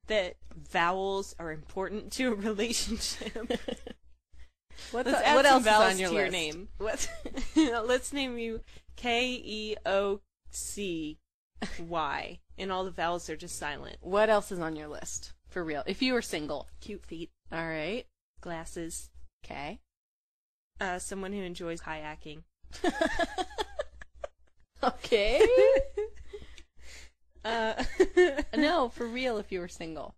that vowels are important to a relationship? What Let's else is vowels on your to list? your name. What? Let's name you Keocy, and all the vowels are just silent. What else is on your list? For real. If you were single. Cute feet, All right. glasses, Okay. someone who enjoys kayaking. Okay. No, for real, if you were single.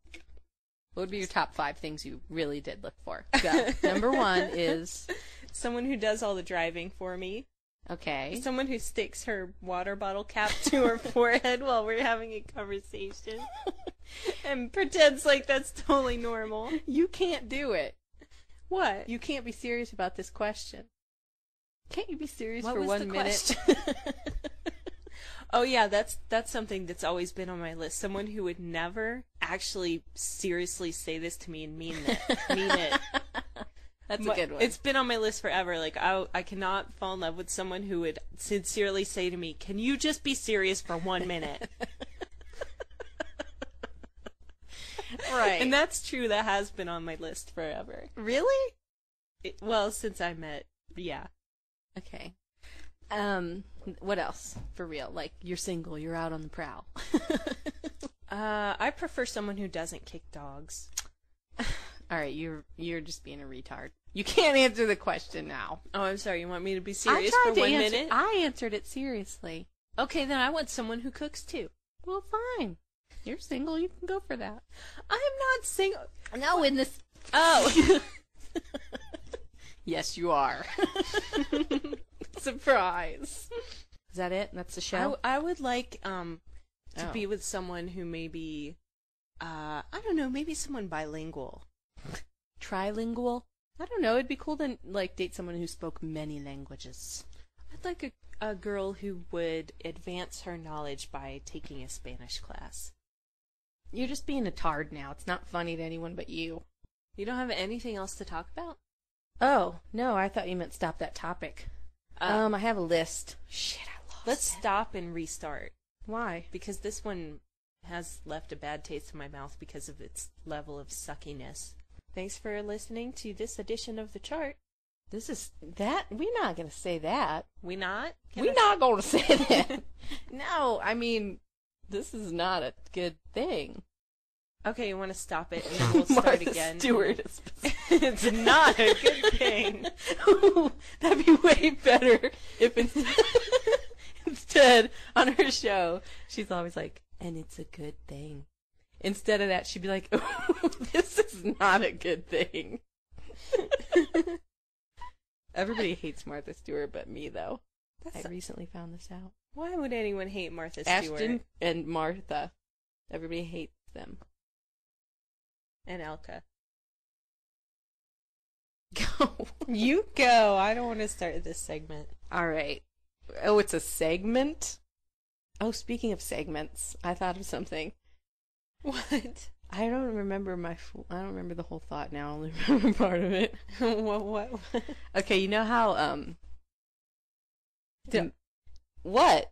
What would be your top 5 things you really did look for? Go. Number 1 is... Someone who does all the driving for me. Okay. Someone who sticks her water bottle cap to her forehead while we're having a conversation and pretends like that's totally normal. You can't do it. What? You can't be serious about this question. Can't you be serious What for was 1 the minute? Oh yeah, that's something that's always been on my list. Someone who would never actually seriously say this to me and mean it. That's a good one. It's been on my list forever. Like, I cannot fall in love with someone who would sincerely say to me, "Can you just be serious for 1 minute?" Right. And that's true. That has been on my list forever. Really? Well, since I met, yeah. Okay. What else? For real? Like, you're single, you're out on the prowl. I prefer someone who doesn't kick dogs. Alright, you're just being a retard. You can't answer the question now. Oh, I'm sorry. You want me to be serious I for tried to 1 answer, minute? I answered it seriously. Okay, then I want someone who cooks too. Well, fine. You're single, you can go for that. I'm not single. No, in this... Oh. Yes, you are. Surprise. Is that it? That's the show? I would like to be with someone who maybe, I don't know, maybe someone bilingual. Trilingual? I don't know. It'd be cool to, like, date someone who spoke many languages. I'd like a girl who would advance her knowledge by taking a Spanish class. You're just being a tard now. It's not funny to anyone but you. You don't have anything else to talk about? Oh, no, I thought you meant stop that topic. I have a list. Shit, I lost Let's it. stop and restart. Why? Because this one has left a bad taste in my mouth because of its level of suckiness. Thanks for listening to this edition of The Chart. This is that? We're not going to say that. We not? We're not going to say that. No, I mean, this is not a good thing. Okay, you want to stop it and then we'll start Martha again? Stewart is It's not a good thing. Ooh, that'd be way better if instead on her show, she's always like, and it's a good thing. Instead of that, she'd be like, oh, this is not a good thing. Everybody hates Martha Stewart but me, though. I recently found this out. Why would anyone hate Martha Stewart? Ashton and Martha. Everybody hates them. And Elka. Go. You go. I don't want to start this segment. All right. Oh, it's a segment? Oh, speaking of segments, I thought of something. What? I don't remember I don't remember the whole thought now. I only remember part of it. What? Okay, you know how, what?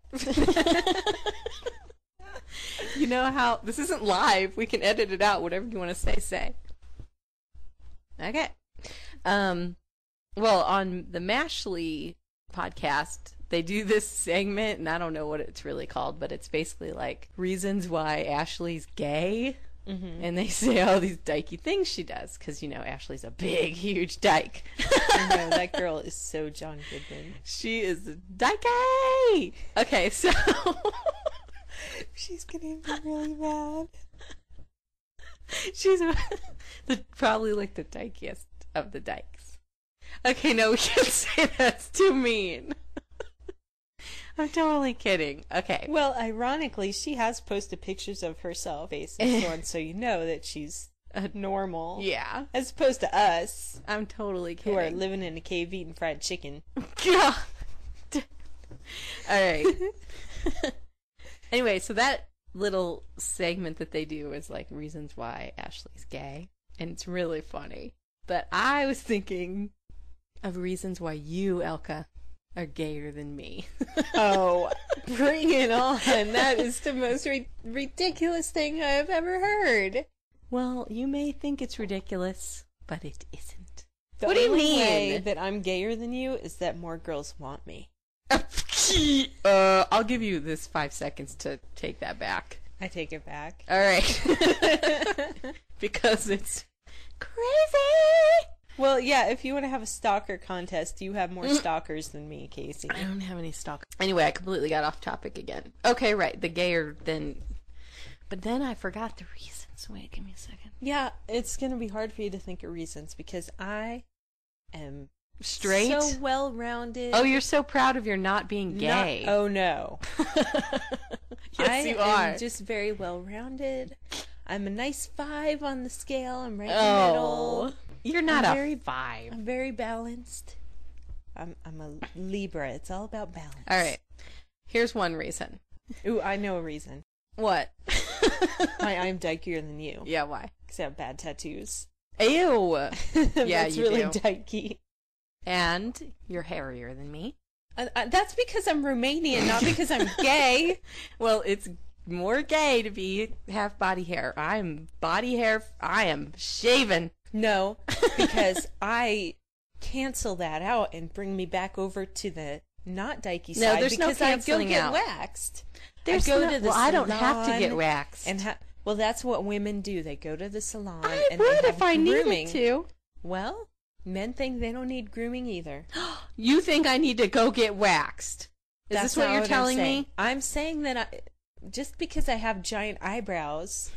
You know how, this isn't live. We can edit it out. Whatever you want to say. Okay. Well, on the Mashley podcast, they do this segment, and I don't know what it's really called, but it's basically like reasons why Ashley's gay. Mm-hmm. And they say all these dykey things she does, because, you know, Ashley's a big, huge dyke. I know, that girl is so John Goodman. She is a dykey! Okay, so... She's gonna be really mad. She's probably like the dykiest of the dykes. Okay, no, we can't say that's too mean. I'm totally kidding. Okay. Well, ironically, she has posted pictures of herself, face and so on, so you know that she's normal. Yeah. As opposed to us. I'm totally kidding. Who are living in a cave eating fried chicken. God. Alright. Anyway, so that little segment that they do is like reasons why Ashley's gay. And it's really funny. But I was thinking of reasons why you, Elka, are gayer than me. Oh, bring it on. That is the most ridiculous thing I have ever heard. Well, you may think it's ridiculous, but it isn't. What do you mean? The only way that I'm gayer than you is that more girls want me. I'll give you this 5 seconds to take that back. I take it back. All right. Because it's crazy. Well, yeah, if you want to have a stalker contest, you have more stalkers than me, Casey. I don't have any stalkers. Anyway, I completely got off topic again. Okay, right, the gayer than... But then I forgot the reasons. Wait, give me a second. Yeah, it's going to be hard for you to think of reasons because I am straight? So well-rounded. Oh, you're so proud of your not being gay. Oh, no. Yes, you are. I'm just very well-rounded. I'm a nice 5 on the scale. I'm right in the middle. You're not I'm 5. I'm very balanced. I'm a Libra. It's all about balance. All right. Here's one reason. Ooh, I know a reason. What? I'm dykier than you. Yeah, why? Because I have bad tattoos. Ew. Yeah, That's you really do. dykey. And you're hairier than me. That's because I'm Romanian, not because I'm gay. Well, it's more gay to have body hair. I am shaven. No, because I cancel that out and bring me back over to the not dykey side. No, there's no because I go canceling get out. waxed. There's I go to the I don't have to salon get waxed. and well, that's what women do. They go to the salon I and would they have if I grooming. needed to. Well, men think they don't need grooming either. You think I need to go get waxed? Is That's this what not you're I'm telling saying. me? I'm saying that just because I have giant eyebrows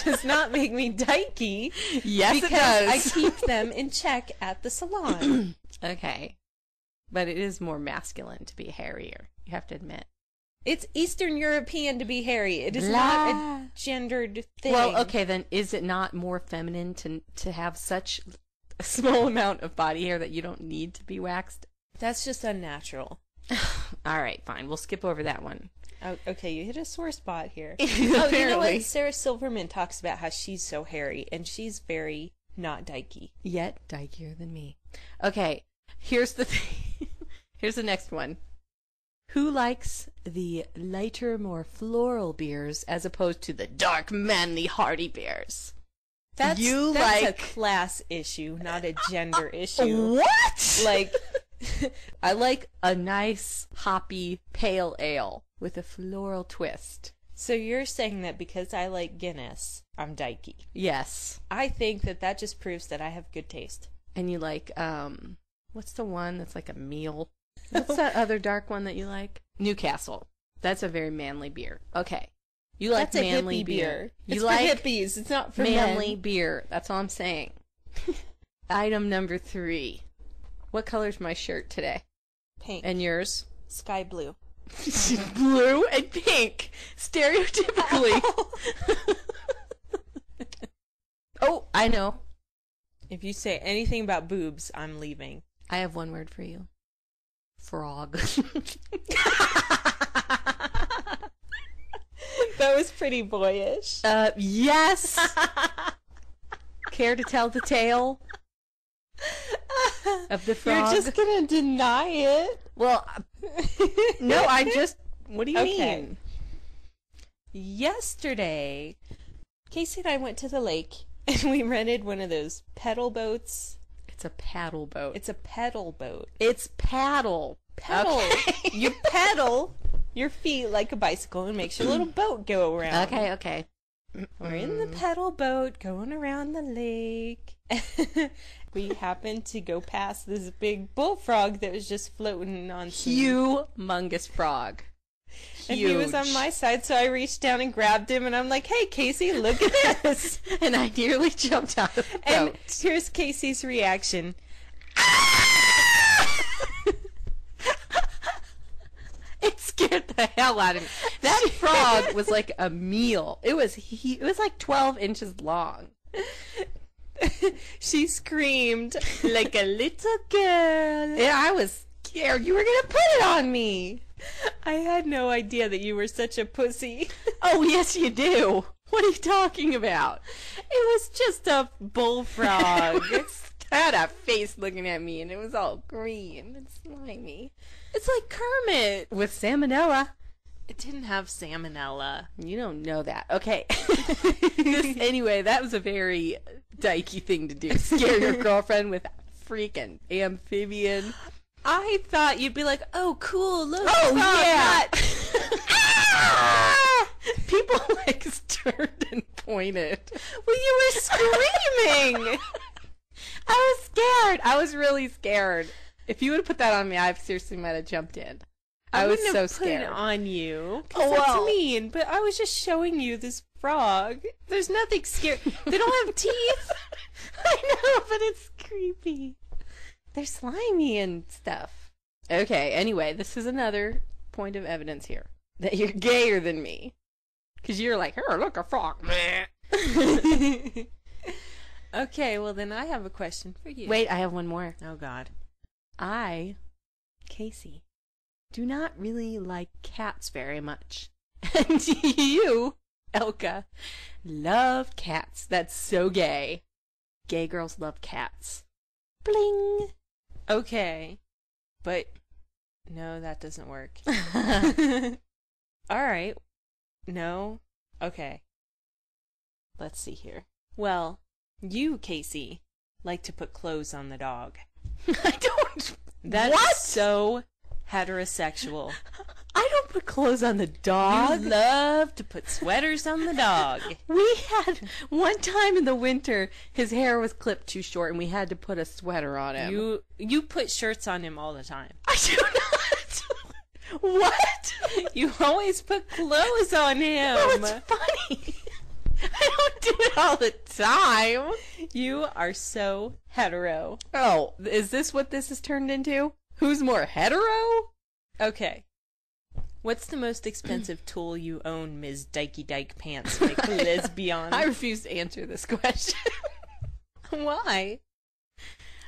does not make me dykey. Yes, because it does. I keep them in check at the salon. Okay. But it is more masculine to be hairier. You have to admit. It's Eastern European to be hairy. It is Blah. not a gendered thing. Well, okay, then is it not more feminine to have such a small amount of body hair that you don't need to be waxed? That's just unnatural. All right, fine. We'll skip over that one. Oh, okay, you hit a sore spot here. Apparently. Oh, you know what? Sarah Silverman talks about how she's so hairy, and she's very not dykey. Yet dykier than me. Okay, here's the thing. Here's the next one. Who likes the lighter, more floral beers as opposed to the dark, manly, hearty beers? That's like a class issue, not a gender issue. What? Like, I like a nice, hoppy, pale ale with a floral twist. so you're saying that because I like Guinness, I'm dykey. Yes. I think that just proves that I have good taste. And you like, what's the one that's like a meal? What's that other dark one that you like? Newcastle. That's a very manly beer. Okay. You like That's manly a hippie beer. You It's like for hippies. It's not for manly men. beer. That's all I'm saying. Item number 3. What color's my shirt today? Pink. And yours? Sky blue. Blue and pink. Stereotypically. Oh, I know. If you say anything about boobs, I'm leaving. I have one word for you. Frog. That was pretty boyish. Yes. Care to tell the tale of the frog? You're just gonna deny it. Well, no, what do you Okay. mean? Yesterday, Casey and I went to the lake and we rented one of those pedal boats. It's a paddle boat. It's a pedal boat. It's paddle. Pedal. Okay. You pedal your feet like a bicycle and makes your little boat go around. Okay. We're in the pedal boat going around the lake. We happened to go past this big bullfrog that was just floating on some... Humongous frog. And he was on my side, so I reached down and grabbed him, and I'm like, hey, Casey, look at this. And I nearly jumped out of the And boat. here's Casey's reaction. It scared the hell out of me. That frog was like a meal. It was like 12 inches long. She screamed like a little girl. And I was scared you were going to put it on me. I had no idea that you were such a pussy. Oh, yes, you do. What are you talking about? It was just a bullfrog. It had a face looking at me, and it was all green and slimy. It's like Kermit. With salmonella. It didn't have salmonella. You don't know that. Okay. Anyway, that was a very dykey thing to do. Scare your girlfriend with a freaking amphibian. I thought you'd be like, oh, cool, look. Oh, frog, yeah. not- People like turned and pointed. Well, you were screaming. I was scared. I was really scared. If you would have put that on me, I seriously might have jumped in. I was wouldn't so have put scared. it on you. Oh, That's well. mean. But I was just showing you this frog. There's nothing scary. They don't have teeth. I know, but it's creepy. They're slimy and stuff. Okay, anyway, this is another point of evidence here. That you're gayer than me. Because you're like, here, look, a frog. Okay, well then I have a question for you. Wait, I have one more. Oh, God. I, Casey, do not really like cats very much. And you, Elka, love cats. That's so gay. Gay girls love cats. Bling! Okay. But, no, that doesn't work. Alright. No? Okay. Let's see here. Well, you, Casey, like to put clothes on the dog. I don't. That's What? so heterosexual. I don't put clothes on the dog. You love to put sweaters on the dog. We had one time in the winter, his hair was clipped too short, and we had to put a sweater on him. You put shirts on him all the time. I do not. What? You always put clothes on him. Oh, it's funny. I don't do it all the time. You are so hetero. Oh, is this what this has turned into? Who's more hetero? Okay. What's the most expensive tool you own, Ms. Dykey Dyke Pants, like lesbian? I refuse to answer this question. Why?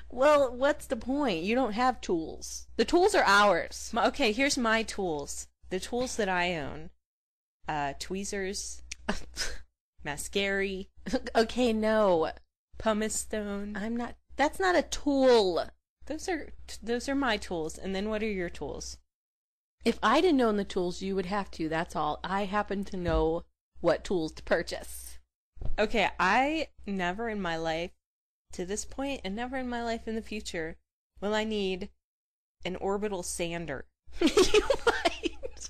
Well, what's the point? You don't have tools. The tools are ours. Okay, here's my tools. The tools that I own. Tweezers. Mascara. Okay, no. Pumice stone. I'm not. That's not a tool. Those are my tools. And then what are your tools? If I didn't own the tools, you would have to. That's all. I happen to know what tools to purchase. Okay, I never in my life, to this point, and never in my life in the future, will I need an orbital sander. You might.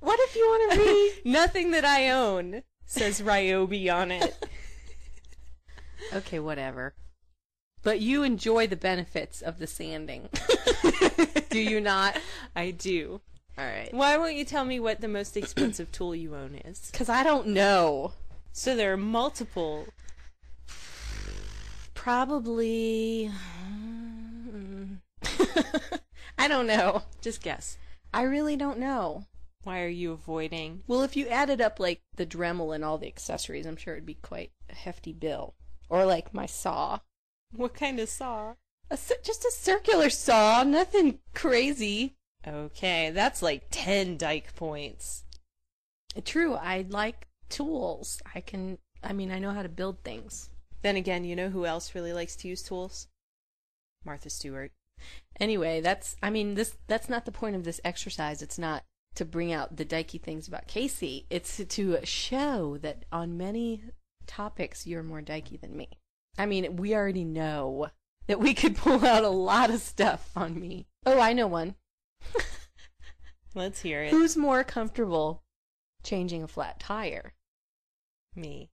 What if you want to read? Nothing that I own says Ryobi on it. Okay, whatever. But you enjoy the benefits of the sanding. Do you not? I do. All right. Why won't you tell me what the most expensive tool you own is? Because I don't know. So there are multiple. Probably. I don't know. Just guess. I really don't know. Why are you avoiding? Well, if you added up, like, the Dremel and all the accessories, I'm sure it'd be quite a hefty bill. Or, like, my saw. What kind of saw? Just a circular saw, nothing crazy. Okay, that's like 10 Dyke points. True, I like tools. I know how to build things. Then again, you know who else really likes to use tools? Martha Stewart. Anyway, that's not the point of this exercise. It's not to bring out the dykey things about Casey. It's to show that on many topics you're more dykey than me. I mean, we already know that we could pull out a lot of stuff on me. Oh, I know one. Let's hear it. Who's more comfortable changing a flat tire? Me.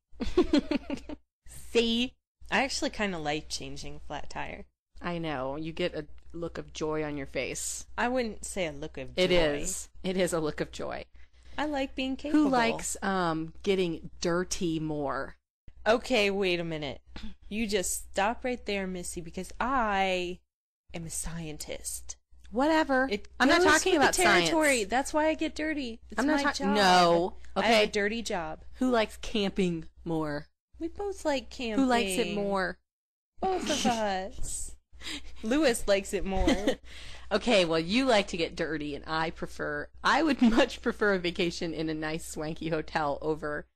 See? I actually kind of like changing a flat tire. I know. You get a look of joy on your face. I wouldn't say a look of joy. It is. It is a look of joy. I like being capable. Who likes getting dirty more? Okay, wait a minute. You just stop right there, Missy, because I am a scientist. Whatever. I'm not talking about territory. science. That's why I get dirty. It's I'm not my job. No. Okay. I have a dirty job. Who likes camping more? We both like camping. Who likes it more? Both of us. Lewis likes it more. Okay, well, you like to get dirty, and I would much prefer a vacation in a nice, swanky hotel over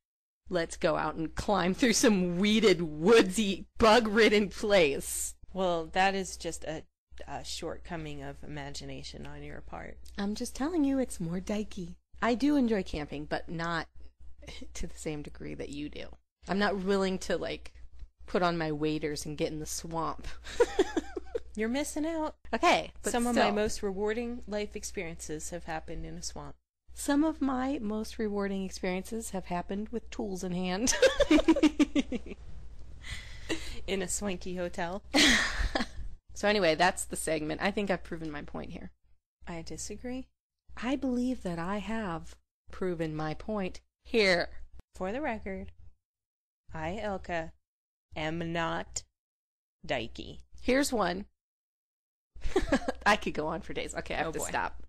let's go out and climb through some weeded, woodsy, bug-ridden place. Well, that is just a shortcoming of imagination on your part. I'm just telling you, it's more dykey. I do enjoy camping, but not to the same degree that you do. I'm not willing to, like, put on my waders and get in the swamp. You're missing out. Okay, but Some of my most rewarding life experiences have happened in a swamp. Some of my most rewarding experiences have happened with tools in hand. In a swanky hotel. So anyway, that's the segment. I think I've proven my point here. I disagree. I believe that I have proven my point here. For the record, I, Elka, am not dykey. Here's one. I could go on for days. Okay, I have to boy. stop.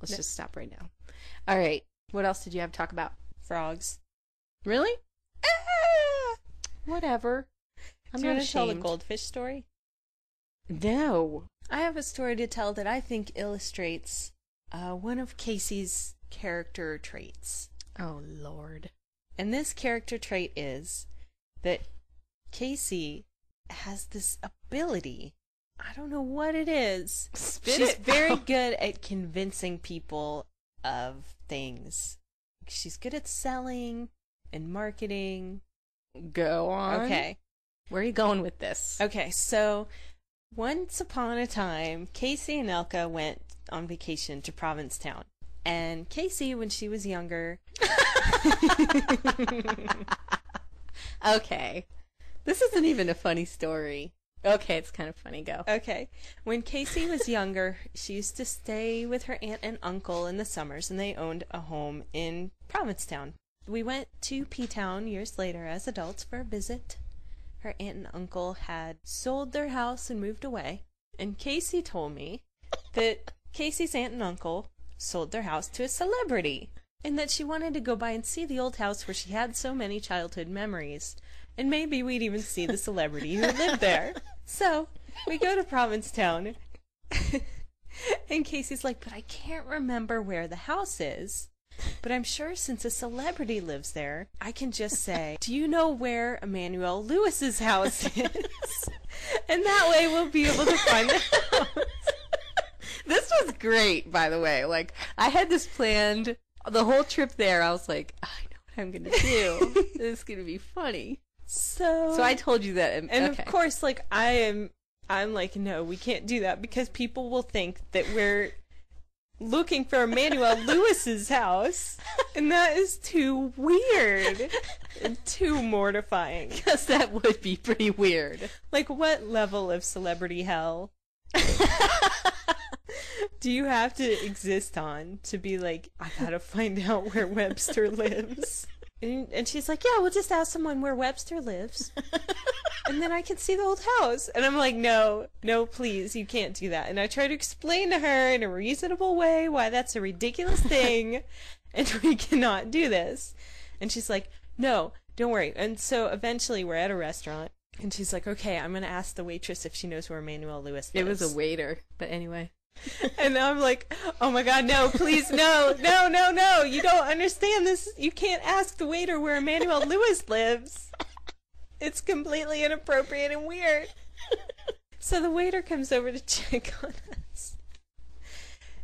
Let's just stop right now. All right. What else did you have to talk about? Frogs. Really? Whatever. I'm Do you not want to tell the ashamed. goldfish story? No. I have a story to tell that I think illustrates one of Casey's character traits. Oh, Lord. And this character trait is that Casey has this ability. I don't know what it is. She's very good at convincing people of things. She's good at selling and marketing. Go on. Okay. Where are you going with this? Okay, so once upon a time, Casey and Elka went on vacation to Provincetown. And Casey, when she was younger... Okay. This isn't even a funny story. Okay, it's kind of funny. Go. Okay. When Casey was younger, she used to stay with her aunt and uncle in the summers, and they owned a home in Provincetown. We went to P-Town years later as adults for a visit. Her aunt and uncle had sold their house and moved away. And Casey told me that Casey's aunt and uncle sold their house to a celebrity, and that she wanted to go by and see the old house where she had so many childhood memories. And maybe we'd even see the celebrity who lived there. So, we go to Provincetown, and Casey's like, but I can't remember where the house is. But I'm sure since a celebrity lives there, I can just say, do you know where Emmanuel Lewis's house is? And that way we'll be able to find the house. This was great, by the way. Like, I had this planned the whole trip there. I was like, I know what I'm going to do. This is going to be funny. So I told you that. And okay. of course, like, I'm like, no, we can't do that because people will think that we're looking for Emmanuel Lewis's house, and that is too weird and too mortifying. Because that would be pretty weird. Like, what level of celebrity hell do you have to exist on to be like, I gotta find out where Webster lives? And she's like, yeah, we'll just ask someone where Webster lives, and then I can see the old house. And I'm like, no, please, you can't do that. And I try to explain to her in a reasonable way why that's a ridiculous thing, and we cannot do this. And she's like, no, don't worry. And so eventually we're at a restaurant, and she's like, okay, I'm going to ask the waitress if she knows where Emmanuel Lewis lives. It was a waiter, but anyway. And I'm like, oh my god, no, please, no, you don't understand this. You can't ask the waiter where Emmanuel Lewis lives. It's completely inappropriate and weird. So the waiter comes over to check on us.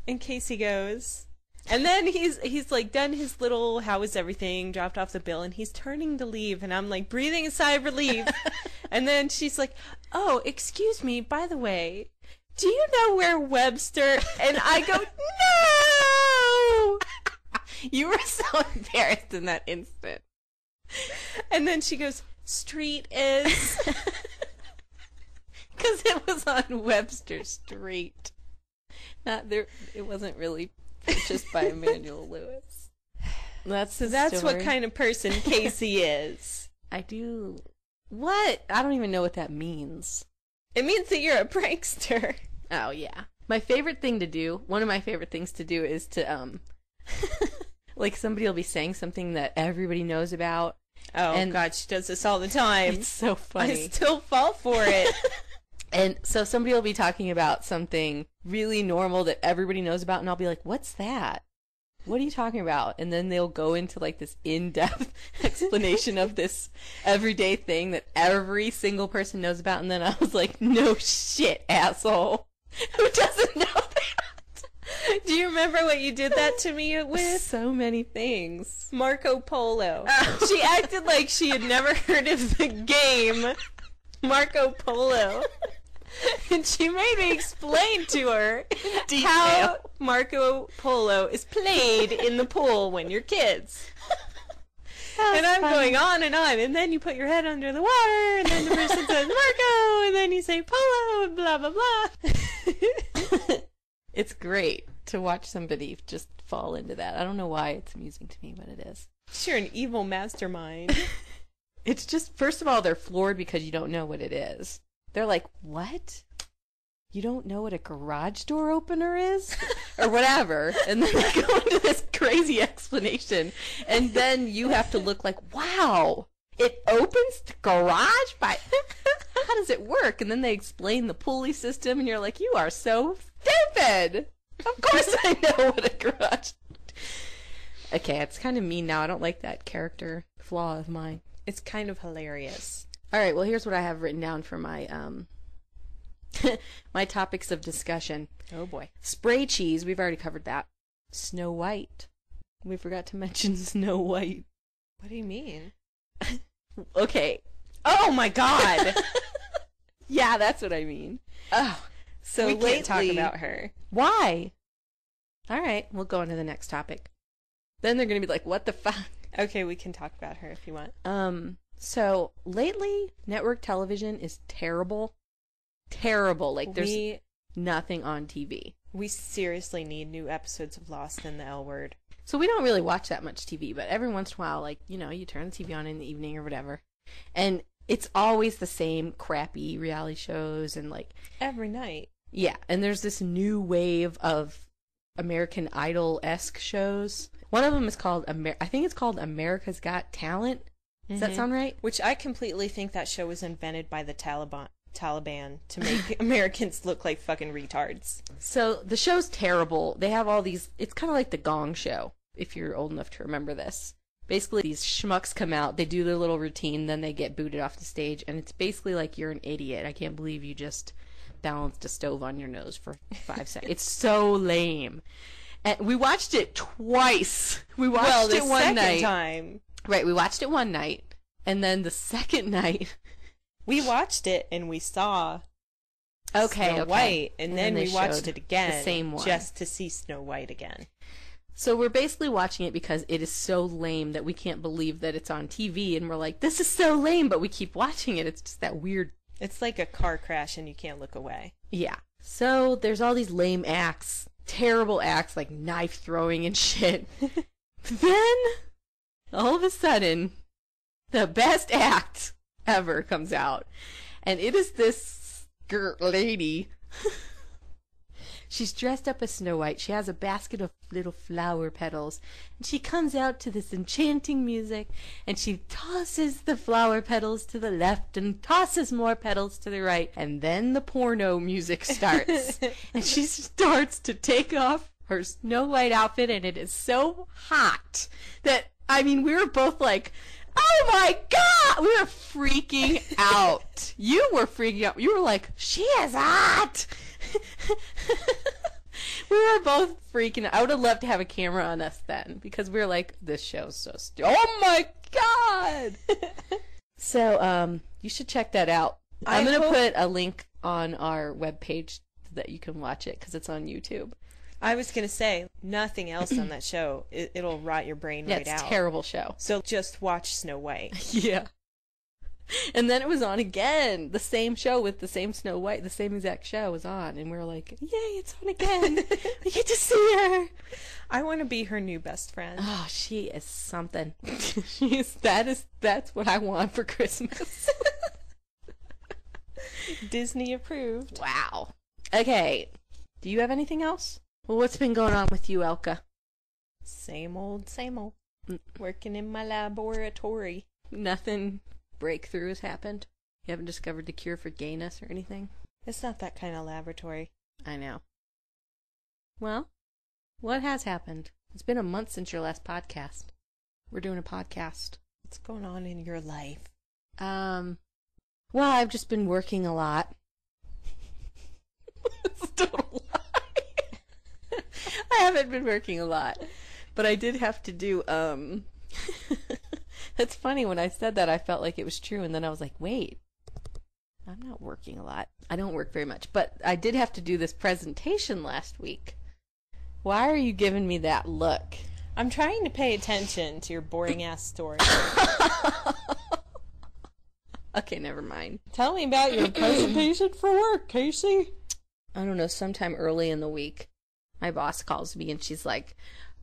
And Casey goes, and then he's like done his little how is everything, dropped off the bill, and he's turning to leave, and I'm like breathing a sigh of relief. And then she's like, oh, excuse me, by the way, do you know where Webster? And I go, no! You were so embarrassed in that instant. And then she goes, street is... Because it was on Webster Street. Not there. It wasn't really purchased by Emmanuel Lewis. That's what kind of person Casey is. I do. What? I don't even know what that means. It means that you're a prankster. Oh, yeah. My favorite thing to do, one of my favorite things to do is to, like somebody will be saying something that everybody knows about. Oh, and God, she does this all the time. It's so funny. I still fall for it. And so somebody will be talking about something really normal that everybody knows about, and I'll be like, what's that? What are you talking about? And then they'll go into like this in-depth explanation of this everyday thing that every single person knows about. And then I was like, no shit, asshole. Who doesn't know that? Do you remember what you did that to me with? So many things. Marco Polo. She acted like she had never heard of the game Marco Polo. And she made me explain to her how Marco Polo is played in the pool when you're kids. And I'm going on, and then you put your head under the water, and then the person says Marco, and then you say Polo, and blah, blah, blah. It's great to watch somebody just fall into that. I don't know why it's amusing to me, but it is. You're an evil mastermind. It's just, first of all, they're floored because you don't know what it is. They're like, what? You don't know what a garage door opener is? Or whatever. And then they go into this crazy explanation. And then you have to look like, wow, it opens the garage by... How does it work? And then they explain the pulley system, and you're like, you are so stupid. Of course I know what a garage... Okay, it's kind of mean now. I don't like that character flaw of mine. It's kind of hilarious. All right, well, here's what I have written down for my my topics of discussion. Oh, boy. Spray cheese, we've already covered that. Snow White. We forgot to mention Snow White. What do you mean? Okay. Oh, my God! Yeah, that's what I mean. Oh, so we lately... can't talk about her. Why? All right, we'll go on to the next topic. Then they're going to be like, what the fuck? Okay, we can talk about her if you want. So lately, network television is terrible. Terrible. Like, there's nothing on TV. We seriously need new episodes of Lost and the L Word. So we don't really watch that much TV, but every once in a while, like, you know, you turn the TV on in the evening or whatever. And it's always the same crappy reality shows and, like... Every night. Yeah, and there's this new wave of American Idol-esque shows. One of them is called, I think it's called America's Got Talent. Does that sound right? Which I completely think that show was invented by the Taliban to make Americans look like fucking retards. So the show's terrible. They have all these, it's kind of like the Gong Show, if you're old enough to remember this. Basically, these schmucks come out, they do their little routine, then they get booted off the stage, and it's basically like you're an idiot. I can't believe you just balanced a stove on your nose for 5 seconds. It's so lame. And we watched it twice. We watched it one night. Time. Right, we watched it one night, and then the second night... We watched it, and we saw Snow White, and then we watched it again, the same one, just to see Snow White again. So we're basically watching it because it is so lame that we can't believe that it's on TV, and we're like, this is so lame, but we keep watching it. It's just that weird... It's like a car crash, and you can't look away. Yeah. So there's all these lame acts, terrible acts, like knife throwing and shit. Then, all of a sudden, the best act ever comes out. And it is this lady. She's dressed up as Snow White. She has a basket of little flower petals. And she comes out to this enchanting music. And she tosses the flower petals to the left and tosses more petals to the right. And then the porno music starts. And she starts to take off her Snow White outfit. And it is so hot that, I mean, we were both like... Oh my God! We were freaking out. You were freaking out. You were like, she is hot! We were both freaking out. I would have loved to have a camera on us then, because we were like, this show's so stupid. Oh my God! So, you should check that out. I'm going to put a link on our webpage that you can watch it, because it's on YouTube. I was going to say, nothing else on that show. It'll rot your brain right out. Yeah, it's a terrible show. So just watch Snow White. Yeah. And then it was on again. The same show with the same Snow White, the same exact show was on. And we were like, yay, it's on again. We get to see her. I want to be her new best friend. Oh, she is something. That's what I want for Christmas. Disney approved. Wow. Okay. Do you have anything else? Well, what's been going on with you, Elka? Same old, same old. Working in my laboratory. Nothing breakthrough has happened? You haven't discovered the cure for gayness or anything? It's not that kind of laboratory. I know. Well, what has happened? It's been a month since your last podcast. We're doing a podcast. What's going on in your life? Well, I've just been working a lot. It's a total lie. I haven't been working a lot. But I did have to do, It's funny, when I said that, I felt like it was true, and then I was like, wait, I'm not working a lot. I don't work very much. But I did have to do this presentation last week. Why are you giving me that look? I'm trying to pay attention to your boring-ass story. Okay, never mind. Tell me about your presentation for work, Casey. I don't know, sometime early in the week, my boss calls me and she's like,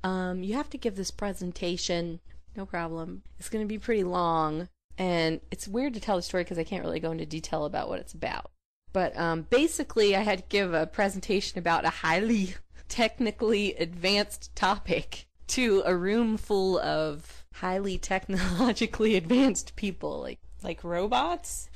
you have to give this presentation. No problem. It's going to be pretty long. And it's weird to tell the story because I can't really go into detail about what it's about. But basically, I had to give a presentation about a highly technically advanced topic to a room full of highly technologically advanced people. Like robots?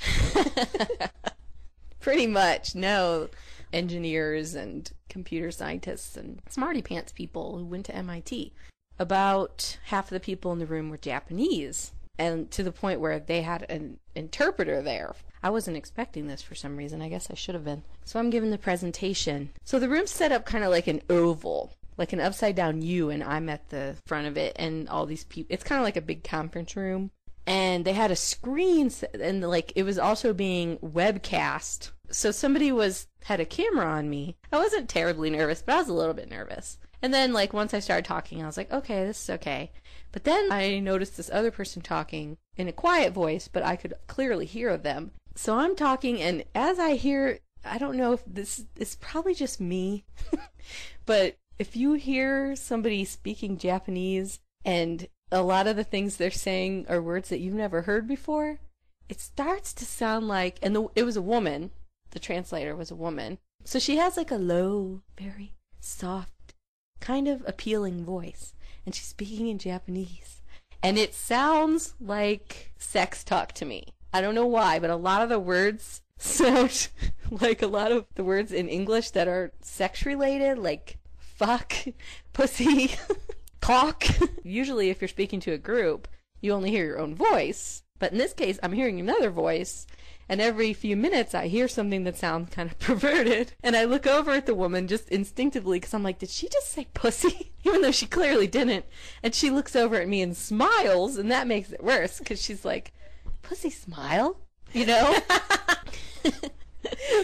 Pretty much, no. Engineers and computer scientists and smarty pants people who went to MIT. About half of the people in the room were Japanese, and to the point where they had an interpreter there. I wasn't expecting this for some reason. I guess I should have been. So I'm giving the presentation. So the room's set up kind of like an oval, like an upside down U, and I'm at the front of it, and all these people. It's kind of like a big conference room. And they had a screen, and like it was also being webcast. So somebody had a camera on me. I wasn't terribly nervous, but I was a little bit nervous. And then like once I started talking, I was like, okay, this is okay. But then I noticed this other person talking in a quiet voice, but I could clearly hear them. So I'm talking, and as I hear, I don't know if this is probably just me, but if you hear somebody speaking Japanese and a lot of the things they're saying are words that you've never heard before, it starts to sound like, and it was a woman, the translator was a woman, so she has like a low, very soft, kind of appealing voice, and she's speaking in Japanese, and it sounds like sex talk to me. I don't know why, but a lot of the words sound like a lot of the words in English that are sex related, like fuck, pussy, cock. Usually if you're speaking to a group, you only hear your own voice. But in this case, I'm hearing another voice, and every few minutes I hear something that sounds kind of perverted. And I look over at the woman just instinctively because I'm like, did she just say pussy? Even though she clearly didn't. And she looks over at me and smiles, and that makes it worse because she's like, pussy smile? You know?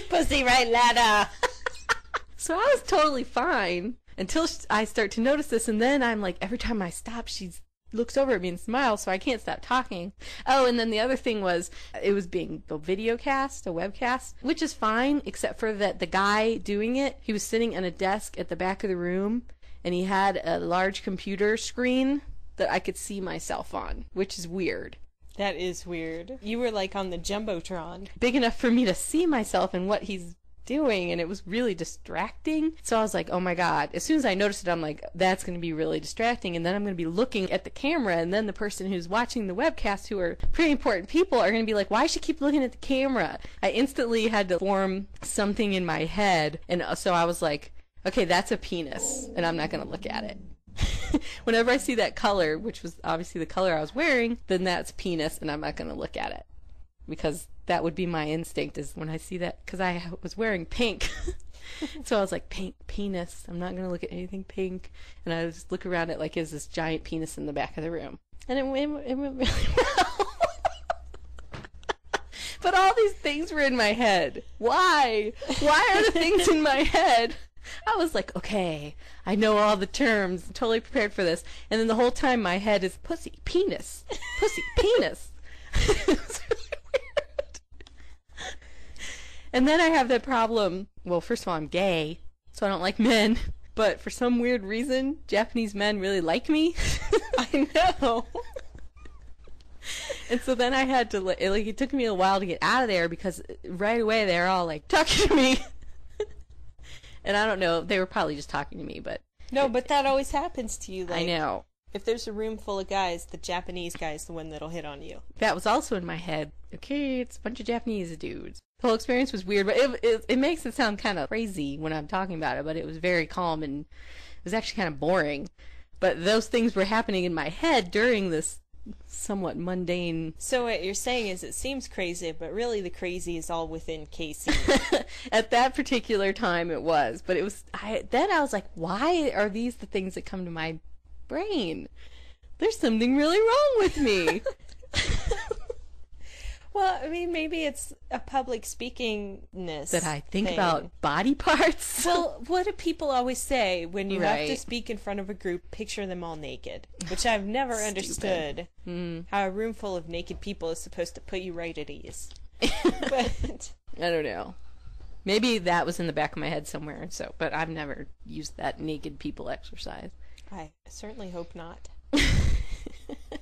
Pussy right ladder. So I was totally fine until I start to notice this, and then I'm like, every time I stop, she looks over at me and smiles, so I can't stop talking. Oh, and then the other thing was, it was being a video cast, a webcast, which is fine, except for that the guy doing it, he was sitting at a desk at the back of the room, and he had a large computer screen that I could see myself on, which is weird. That is weird. You were like on the Jumbotron. Big enough for me to see myself and what he's doing, and it was really distracting. So I was like, oh my god. As soon as I noticed it, I'm like, that's going to be really distracting, and then I'm going to be looking at the camera, and then the person who's watching the webcast, who are pretty important people, are going to be like, why does she keep looking at the camera? I instantly had to form something in my head, and so I was like, okay, that's a penis, and I'm not going to look at it. Whenever I see that color, which was obviously the color I was wearing, then that's penis, and I'm not going to look at it. Because that would be my instinct, is when I see that, because I was wearing pink. So I was like, pink, penis. I'm not going to look at anything pink. And I just look around it like there's this giant penis in the back of the room. And it went really well. But all these things were in my head. Why? Why are the things in my head? I was like, okay, I know all the terms. I'm totally prepared for this. And then the whole time my head is pussy, penis, pussy, penis. It's really weird. And then I have that problem. Well, first of all, I'm gay, so I don't like men. But for some weird reason, Japanese men really like me. I know. And so then I had to, like, it took me a while to get out of there because right away they were all like talking to me. And I don't know, they were probably just talking to me, but... No, but that always happens to you. Like, I know. If there's a room full of guys, the Japanese guy is the one that'll hit on you. That was also in my head. Okay, it's a bunch of Japanese dudes. The whole experience was weird, but it makes it sound kind of crazy when I'm talking about it, but it was very calm, and it was actually kind of boring. But those things were happening in my head during this somewhat mundane... So what you're saying is it seems crazy, but really the crazy is all within KC. At that particular time it was, but it was... Then I was like, why are these the things that come to my brain? There's something really wrong with me. Well, I mean, maybe it's a public speakingness that I think thing. About body parts. Well, what do people always say when you Right. have to speak in front of a group, picture them all naked? Which I've never understood how a room full of naked people is supposed to put you right at ease. But I don't know. Maybe that was in the back of my head somewhere, but I've never used that naked people exercise. I certainly hope not.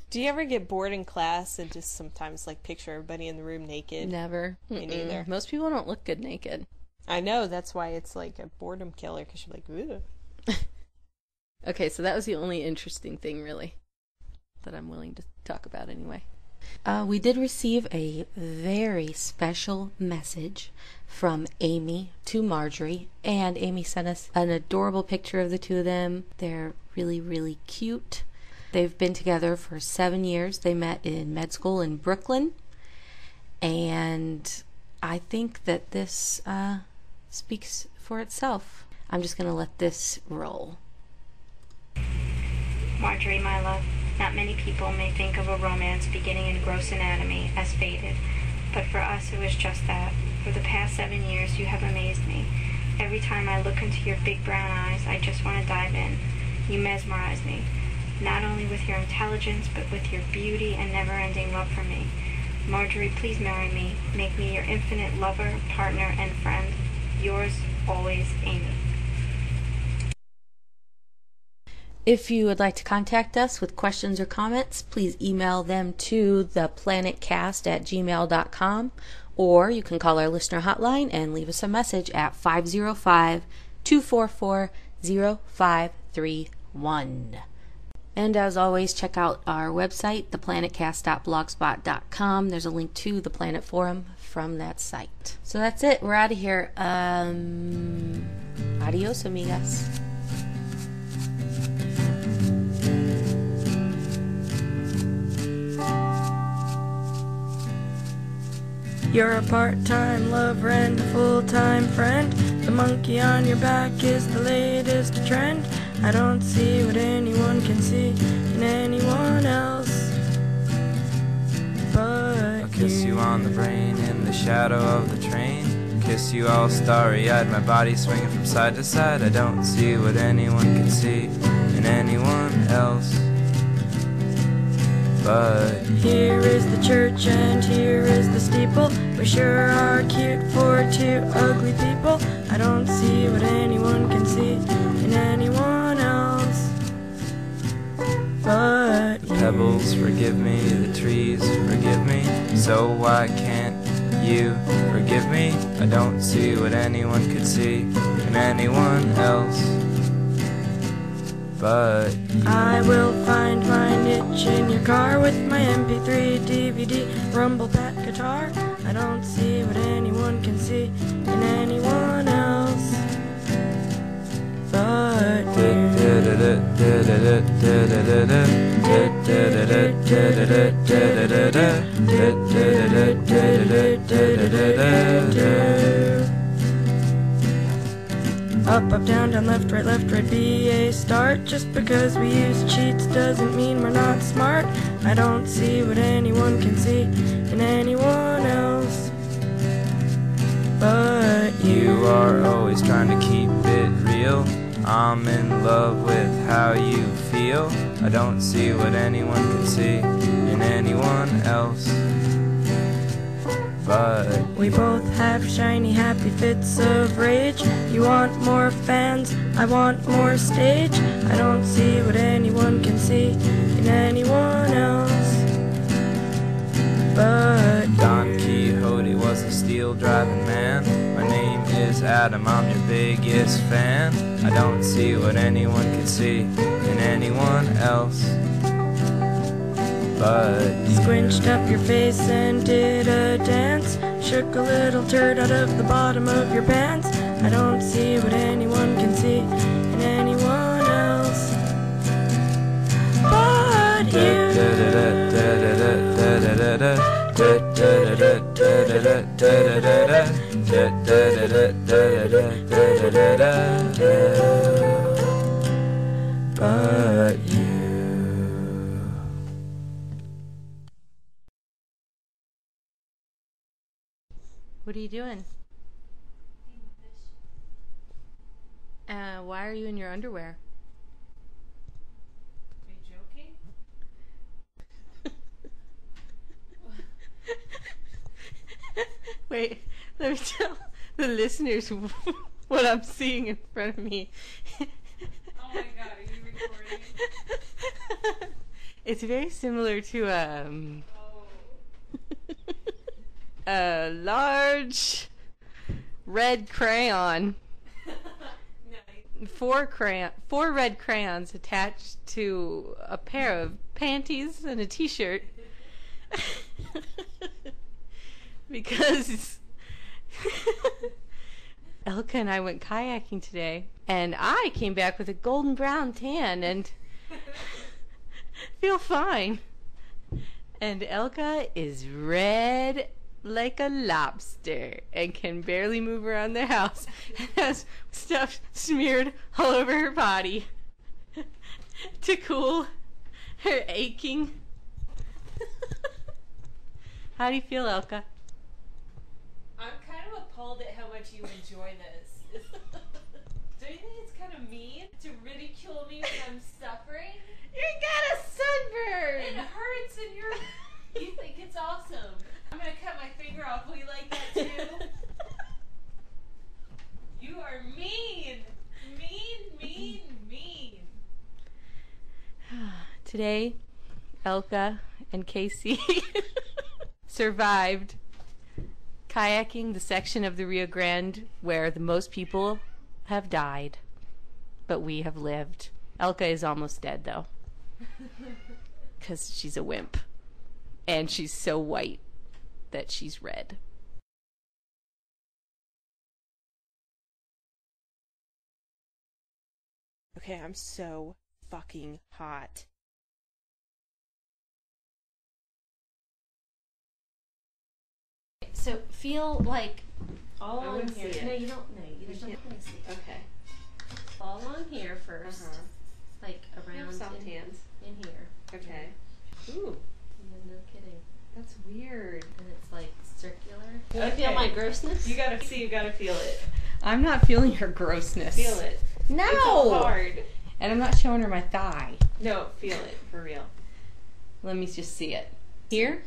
Do you ever get bored in class and just sometimes, like, picture everybody in the room naked? Never. Me neither. Most people don't look good naked. I know, that's why it's like a boredom killer, because you're like, ooh. Okay, so that was the only interesting thing, really, that I'm willing to talk about anyway. We did receive a very special message from Amy to Marjorie, and Amy sent us an adorable picture of the two of them. They're really, really cute. They've been together for 7 years. They met in med school in Brooklyn, and I think that this speaks for itself. I'm just going to let this roll. Marjorie, my love, not many people may think of a romance beginning in gross anatomy as fated, but for us it was just that. For the past 7 years, you have amazed me. Every time I look into your big brown eyes, I just want to dive in. You mesmerize me, not only with your intelligence, but with your beauty and never-ending love for me. Marjorie, please marry me. Make me your infinite lover, partner, and friend. Yours always, Amy. If you would like to contact us with questions or comments, please email them to theplanetcast@gmail.com, or you can call our listener hotline and leave us a message at 505-244-0531. And as always, check out our website, theplanetcast.blogspot.com. There's a link to the Planet Forum from that site. So that's it. We're out of here. Adios, amigas. You're a part-time lover and a full-time friend. The monkey on your back is the latest trend. I don't see what anyone can see in anyone else but I'll kiss you on the brain in the shadow of the train. Kiss you all starry-eyed, my body swinging from side to side. I don't see what anyone can see in anyone else but here is the church and here is the steeple. We sure are cute for two ugly people. I don't see what anyone can see in anyone else but the pebbles forgive me, the trees forgive me. So why can't you forgive me? I don't see what anyone could see in anyone else but I will find my niche in your car with my MP3, DVD, rumble pack guitar. I don't see what anyone can see in anyone else but up, up, down, down, left, right, be a start. Just because we use cheats doesn't mean we're not smart. I don't see what anyone can see in anyone else but you are always trying to keep it real. I'm in love with how you feel. I don't see what anyone can see in anyone else but we both have shiny, happy fits of rage. You want more fans, I want more stage. I don't see what anyone can see in anyone else but Don Quixote was a steel-driving man. My name is Adam, I'm your biggest fan. I don't see what anyone can see in anyone else but squinched up your face and did a dance. Shook a little turd out of the bottom of your pants. I don't see what anyone can see in anyone else but you. But you. What are you doing? Why are you in your underwear? Are you joking? Wait, let me tell the listeners what I'm seeing in front of me. Oh my god, are you recording? It's very similar to a large red crayon. Four red crayons attached to a pair of panties and a t-shirt. Because Elka and I went kayaking today, and I came back with a golden brown tan and feel fine. And Elka is red like a lobster and can barely move around the house and has stuff smeared all over her body to cool her aching. How do you feel, Elka? I'm kind of appalled at how much you enjoy this. Don't you think it's kind of mean to ridicule me when I'm suffering? You got a sunburn! It hurts and you think it's awesome. I'm gonna cut my finger off. Will you like that too? You are mean! Mean! Today, Elka and Casey survived kayaking the section of the Rio Grande where the most people have died, but we have lived. Elka is almost dead, though, because she's a wimp, and she's so white that she's red. Okay, I'm so fucking hot. So feel like all I on wouldn't here. see it. No, you don't. No, you just don't want to see. Okay. All on here first, like around soft hands. in here. Okay. Ooh. And then, no kidding. That's weird. And it's like circular. Do you Okay. feel my grossness? You gotta feel it. I'm not feeling her grossness. Feel it. No! It's all hard. And I'm not showing her my thigh. No, feel it, for real. Let me just see it. Here?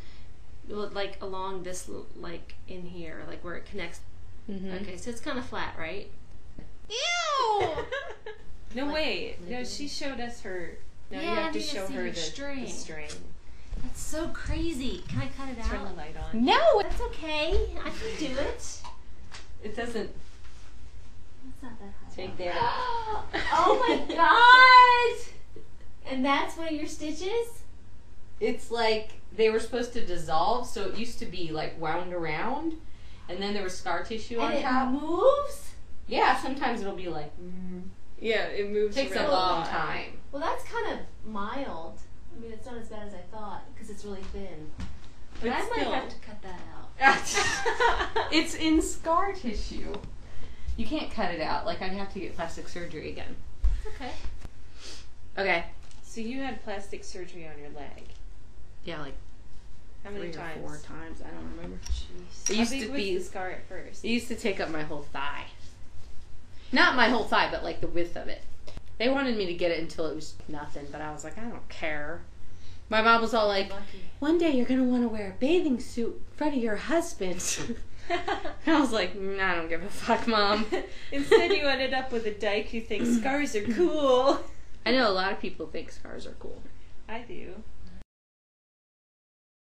Well, like along this, like in here, like where it connects. Mm-hmm. Okay, so it's kind of flat, right? Ew! No, Like, wait. No, maybe. she showed us her. No, Yeah, you I have to need to show see her your the string. string. That's so crazy. Can I cut it Turn the out? light on. No! That's okay. I can do it. It doesn't That's not that high. take there. Oh my god! And that's one of your stitches? It's like they were supposed to dissolve, so it used to be like wound around, and then there was scar tissue on And it top. moves? Yeah, sometimes it'll be like, Yeah, it moves. takes a around long lot. time. Well, that's kind of mild. I mean, it's not as bad as I thought because it's really thin. But But I might still. have to cut that out. It's in scar tissue. You can't cut it out. Like, I'd have to get plastic surgery again. Okay. Okay. So you had plastic surgery on your leg. Yeah, like How many 3 times? or 4 times. I don't remember. Jeez. It used How big to was be- the scar at first? It used to take up my whole thigh. Not my whole thigh, but like the width of it. They wanted me to get it until it was nothing, but I was like, I don't care. My mom was all like, Lucky. one day you're going to want to wear a bathing suit in front of your husband. I was like, I don't give a fuck, Mom. Instead, you ended up with a dyke who thinks scars are cool. I know a lot of people think scars are cool. I do.